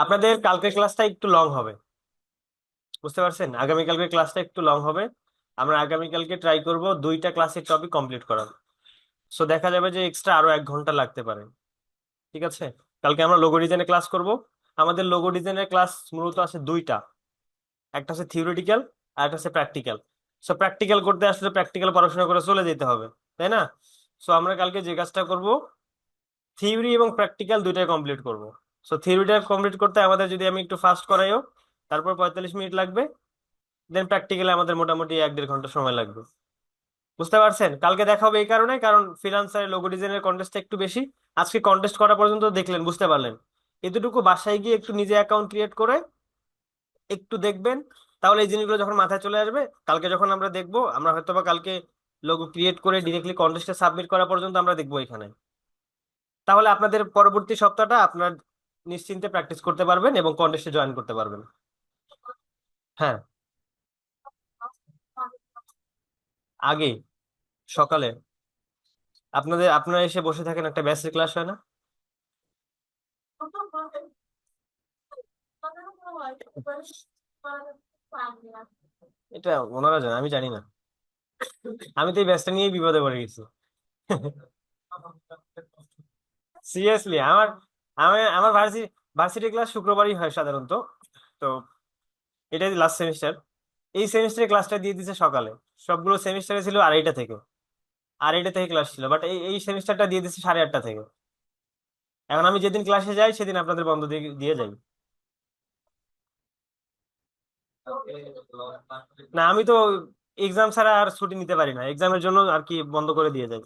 Speaker 1: আপনাদের কালকের ক্লাসটা একটু লং হবে। বুঝতে পারছেন? আগামীকালকের ক্লাসটা একটু লং হবে। আমরা আগামীকালকে ট্রাই করব 2টা ক্লাসের টপিক কমপ্লিট করার। সো দেখা যাবে যে এক্সট্রা আরো 1 ঘন্টা লাগতে পারে। ঠিক আছে, কালকে আমরা লোগো ডিজাইনের ক্লাস করব। আমাদের লোগো ডিজাইনের ক্লাস মূলত আছে 2টা, একটা হচ্ছে থিওরিটিক্যাল আর একটা হচ্ছে প্র্যাকটিক্যাল। সো প্র্যাকটিক্যাল করতে আসলে প্র্যাকটিক্যাল পড়াশোনা করে চলে যেতে হবে, তাই না? সো আমরা কালকে যে কাজটা করব, থিওরি এবং প্র্যাকটিক্যাল দুইটাই কমপ্লিট করব। সো থিওরিটা কমপ্লিট করতে আমাদের, যদি আমি একটু ফাস্ট করাইও, তারপর 45 মিনিট লাগবে। দেন প্র্যাকটিক্যালে আমাদের মোটামুটি 1-1.5 ঘন্টা সময় লাগবে। বুঝতে পারছেন? কালকে দেখা হবে এই কারণে, কারণ ফ্রিল্যান্সারের লোগো ডিজাইনের কন্টেস্টটা একটু বেশি। আজকে কন্টেস্ট করা পর্যন্ত দেখলেন, বুঝতে পারলেন। এতটুকু বাসায় গিয়ে একটু নিজে অ্যাকাউন্ট ক্রিয়েট করে একটু দেখবেন, তাহলে এই জিনিসগুলো যখন মাথায় চলে আসবে, কালকে যখন আমরা দেখবো, আমরা হয়তোবা কালকে লোগো ক্রিয়েট করে ডিরেক্টলি কন্টেস্টে সাবমিট করা পর্যন্ত আমরা দেখবো এখানে। তাহলে আপনাদের পরবর্তী সপ্তাহটা আপনার নিশ্চিন্তে প্র্যাকটিস করতে পারবেন এবং কন্টেস্টে জয়েন করতে পারবেন। হ্যাঁ, আগে সকালে আপনারা এসে বসে থাকেন, একটা ব্যাচের ক্লাস হয় না? এটা ওনারা জানে, আমি জানি না। আমি তো এই ব্যাচটা নিয়েই বিপদে পড়ে গেছি। সিরিয়াসলি, আমার ভার্সিটি ক্লাস শুক্রবারই হয় সাধারণত। তো এটাই লাস্ট সেমিস্টার। এই সেমিস্টারের ক্লাসটা দিয়ে দিছে সকালে। সবগুলো সেমিস্টারে ছিল 2:30 থেকে ক্লাস ছিল, বাট এই এই সেমিস্টারটা দিয়ে দিচ্ছে 8:30 থেকে। এখন আমি যেদিন ক্লাসে যাই সেদিন আপনাদের বন্ধ দিয়ে দিয়ে যাই। না, আমি তো এক্সাম ছাড়া আর ছুটি নিতে পারি না, এক্সামের জন্য আর কি বন্ধ করে দিয়ে যাই।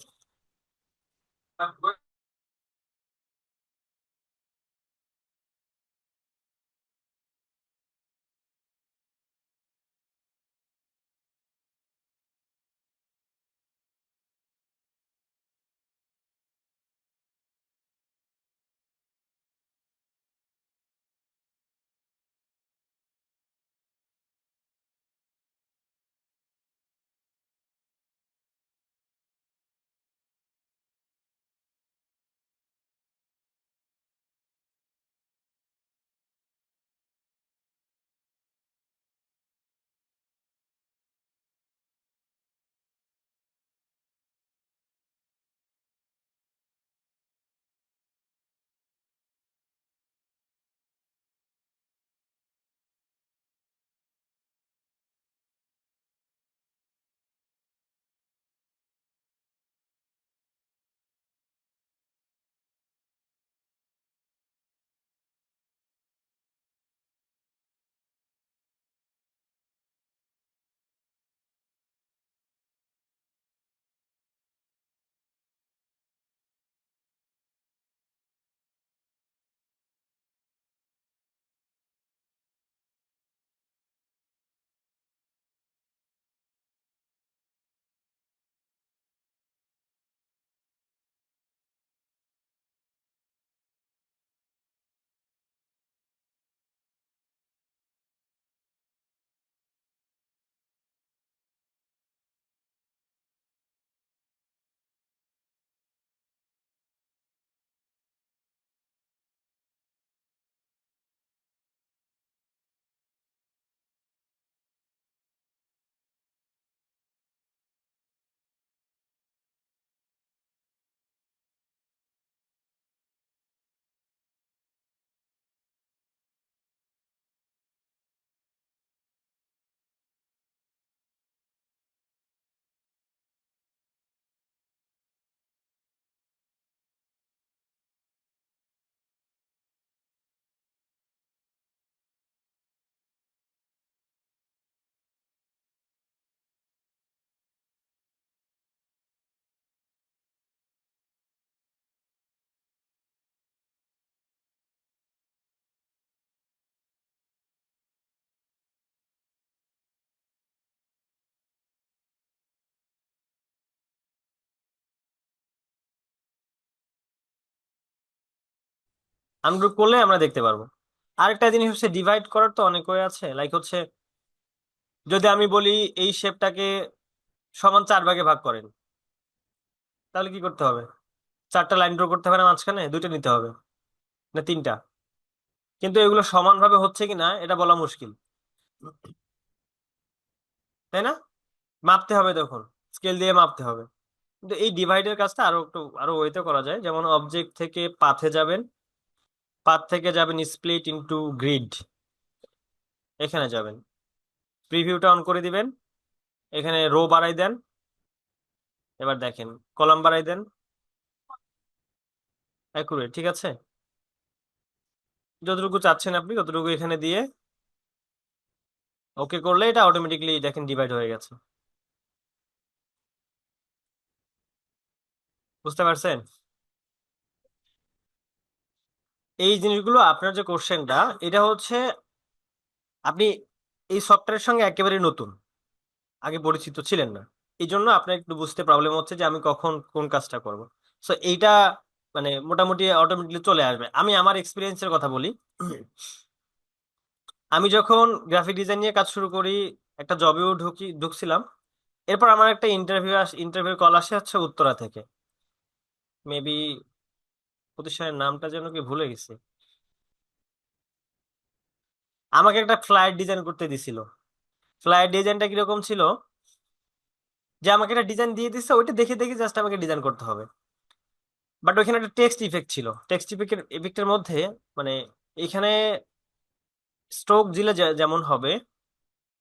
Speaker 1: আনগ্রুপ করলে আমরা দেখতে পারবো। আরেকটা জিনিস হচ্ছে, ডিভাইড করার তো অনেক ওয়ে আছে। লাইক হচ্ছে, যদি আমি বলি এই শেপটাকে সমান 4 ভাগে ভাগ করেন, তাহলে কি করতে হবে? 4টা লাইন ড্র করতে হবে না, মাঝখানে 2টা নিতে হবে, না 3টা? কিন্তু এগুলো সমানভাবে হচ্ছে কিনা এটা বলা মুশকিল, তাই না? মাপতে হবে, তখন স্কেল দিয়ে মাপতে হবে। কিন্তু এই ডিভাইডের কাজটা আরো ওয়েতে করা যায়। যেমন অবজেক্ট থেকে পাথে যাবেন, পাথ থেকে যাবেন স্প্লিট ইনটু গ্রিড, এখানে যাবেন, প্রিভিউটা অন করে দিবেন। এখানে রো বাড়াই দেন, এবার দেখেন কলাম বাড়াই দেন, অ্যাকুরেট, ঠিক আছে। যতটুকু চাচ্ছেন আপনি ততটুকু এখানে দিয়ে ওকে করলে এটা অটোমেটিকলি দেখেন ডিভাইড হয়ে গেছে। বুঝতে পারছেন? এই জিনিসগুলো আপনার যে কোশ্চেনটা, এটা হচ্ছে আপনি এই সফটওয়্যারের সঙ্গে একেবারে নতুন, আগে পরিচিত ছিলেন না, এই জন্য আপনার একটু বুঝতে প্রবলেম হচ্ছে যে আমি কখন কোন কাজটা করব। সো এইটা মানে মোটামুটি অটোমেটিকলি চলে আসবে। আমি আমার এক্সপিরিয়েন্সের কথা বলি। আমি যখন গ্রাফিক ডিজাইন নিয়ে কাজ শুরু করি, একটা জবেও ঢুকছিলাম। এরপর আমার একটা ইন্টারভিউ কল আসে হচ্ছে উত্তরা থেকে, মেবি প্রতিষ্ঠানের নামটা যেন কি ভুলে গেছি। আমাকে একটা ফ্লায়ার ডিজাইন করতে দিছিল। ফ্লায়ার ডিজাইনটা কিরকম ছিল, যে আমাকে একটা ডিজাইন দিয়ে দিচ্ছে, ওইটা দেখে দেখে জাস্ট আমাকে ডিজাইন করতে হবে। বাট ওইখানে একটা টেক্সট ইফেক্ট ছিল। টেক্সট ইফেক্টের মধ্যে মানে এখানে স্ট্রোক দিলে যেমন হবে,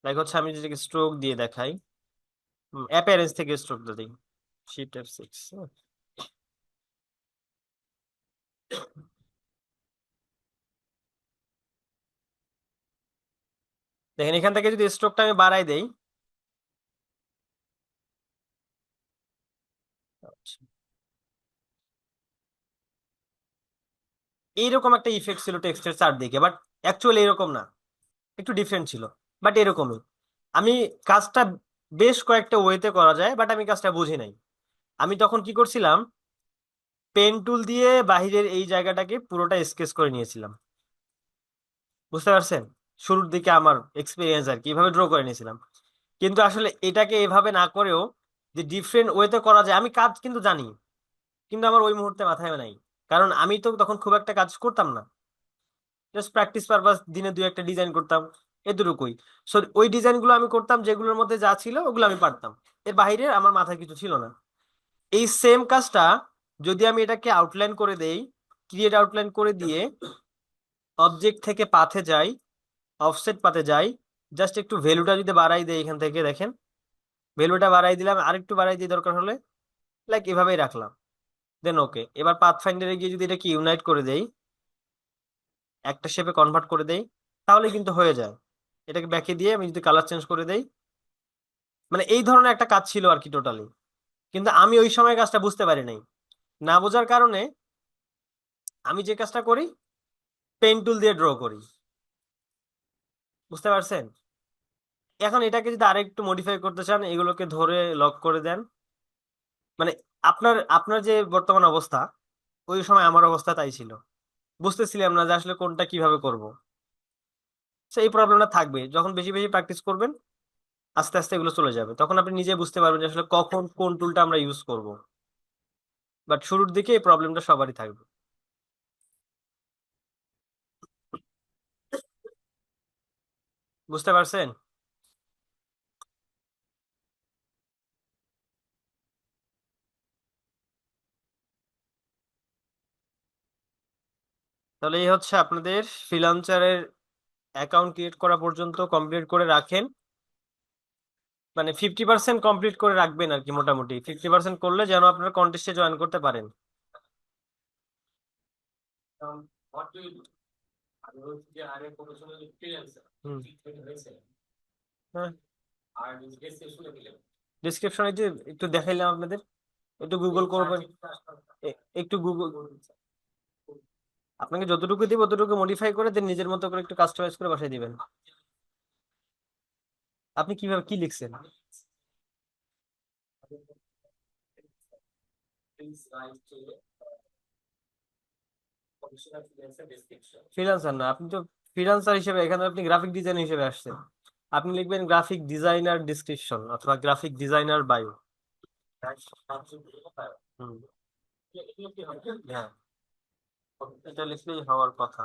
Speaker 1: লাইক হচ্ছে আমি যদি স্ট্রোক দিয়ে দেখাই, অ্যাপিয়ারেন্স থেকে স্ট্রোক দিই, শিফট F6। দেখেন এখান থেকে যদি স্ট্রোকটা আমি বাড়াই দেই, এইরকম একটা ইফেক্ট ছিল টেক্সটের চারদিকে, বাট অ্যাকচুয়ালি এরকম না, একটু ডিফারেন্ট ছিল, বাট এরকমই। আমি কাজটা বেশ কয়েকটা ওয়েতে করা যায়, বাট আমি কাজটা বুঝি নাই। আমি তখন কি করছিলাম, পেন টুল দিয়ে বাহিরের এই জায়গাটাকে পুরোটা স্কেচ করে নিয়েছিলাম। বুঝতে পারছেন? শুরুর দিকে আমার এক্সপিরিয়েন্স আর কি, এভাবে ড্র করে নিয়েছিলাম। কিন্তু আসলে এটাকে এভাবে না করেও যে ডিফারেন্ট ওয়েতে করা যায়, আমি কাজ কিন্তু জানি, কিন্তু আমার ওই মুহূর্তে মাথায় নাই। কারণ আমি তো তখন খুব একটা কাজ করতাম না, জাস্ট প্র্যাকটিস পারপাস দিনে দুই একটা ডিজাইন করতাম, এতটুকুই। সো ওই ডিজাইনগুলো আমি করতাম যেগুলোর মধ্যে যা ছিল ওগুলো আমি পারতাম, এর বাইরে আমার মাথায় কিছু ছিল না। এই সেম কাজটা যদি আমি এটাকে আউটলাইন করে দেই, ক্রিয়েট আউটলাইন করে দিয়ে অবজেক্ট থেকে পাথে যাই, অফসেট পাথে যাই, জাস্ট একটু ভ্যালুটা যদি বাড়াই দেই এখান থেকে দেখেন, ভ্যালুটা বাড়াই দিলাম, আরেকটু বাড়াই দিই দরকার হলে, লাইক এভাবেই রাখলাম। দেন ওকে, এবার পাথ ফাইন্ডারে গিয়ে যদি এটাকে ইউনাইট করে দেই, একটা শেপে কনভার্ট করে দেই, তাহলে কিন্তু হয়ে যায়। এটাকে ব্যাকে দিয়ে আমি যদি কালার চেঞ্জ করে দেই, মানে এই ধরনের একটা কাজ ছিল আর কি টোটালি। কিন্তু আমি ওই সময় কাজটা বুঝতে পারি নাই, না বোঝার কারণে আমি যে কাজটা করি, পেন টুল দিয়ে ড্র করি। বুঝতে পারছেন? এখন এটাকে যদি আরেকটু মডিফাই করতে চান, এগুলোকে ধরে লক করে দেন, মানে আপনার আপনার যে বর্তমান অবস্থা, ওই সময় আমার অবস্থা তাই ছিল, বুঝতেছিলাম না যে আসলে কোনটা কিভাবে করব। সেই প্রবলেমটা থাকবে, যখন বেশি বেশি প্র্যাকটিস করবেন আস্তে আস্তে এগুলো চলে যাবে, তখন আপনি নিজে বুঝতে পারবেন যে আসলে কখন কোন টুলটা আমরা ইউজ করব। বাট শুরুর দিকে এই প্রবলেমটা সবারই থাকবে। বুঝতে পারছেন? তাহলে এই হচ্ছে আপনাদের ফ্রিল্যান্সারের অ্যাকাউন্ট ক্রিয়েট করা পর্যন্ত কমপ্লিট করে রাখেন, মানে 50% কমপ্লিট করে রাখবেন আর কি, মোটামুটি 50% করলে যেন আপনারা কন্টেস্টে জয়েন করতে পারেন। হুম। হ্যাঁ, ডিসক্রিপশনে যে একটু দেখাইলাম আপনাদের, একটু গুগল করবেন, একটু গুগল, আপনাকে যতটুকু দিব ততটুকু মডিফাই করে দেন, নিজের মতো করে একটু কাস্টমাইজ করে বসাই দিবেন। আপনি কিভাবে কি লিখছেন? ফ্রিল্যান্সার না, আপনি তো ফ্রিল্যান্সার হিসেবে এখানে আপনি গ্রাফিক ডিজাইন হিসেবে আসছেন। আপনি লিখবেন গ্রাফিক ডিজাইনার ডিসক্রিপশন অথবা গ্রাফিক ডিজাইনার বায়ো। হুম। হ্যাঁ, এটা লিখলেই হওয়ার কথা।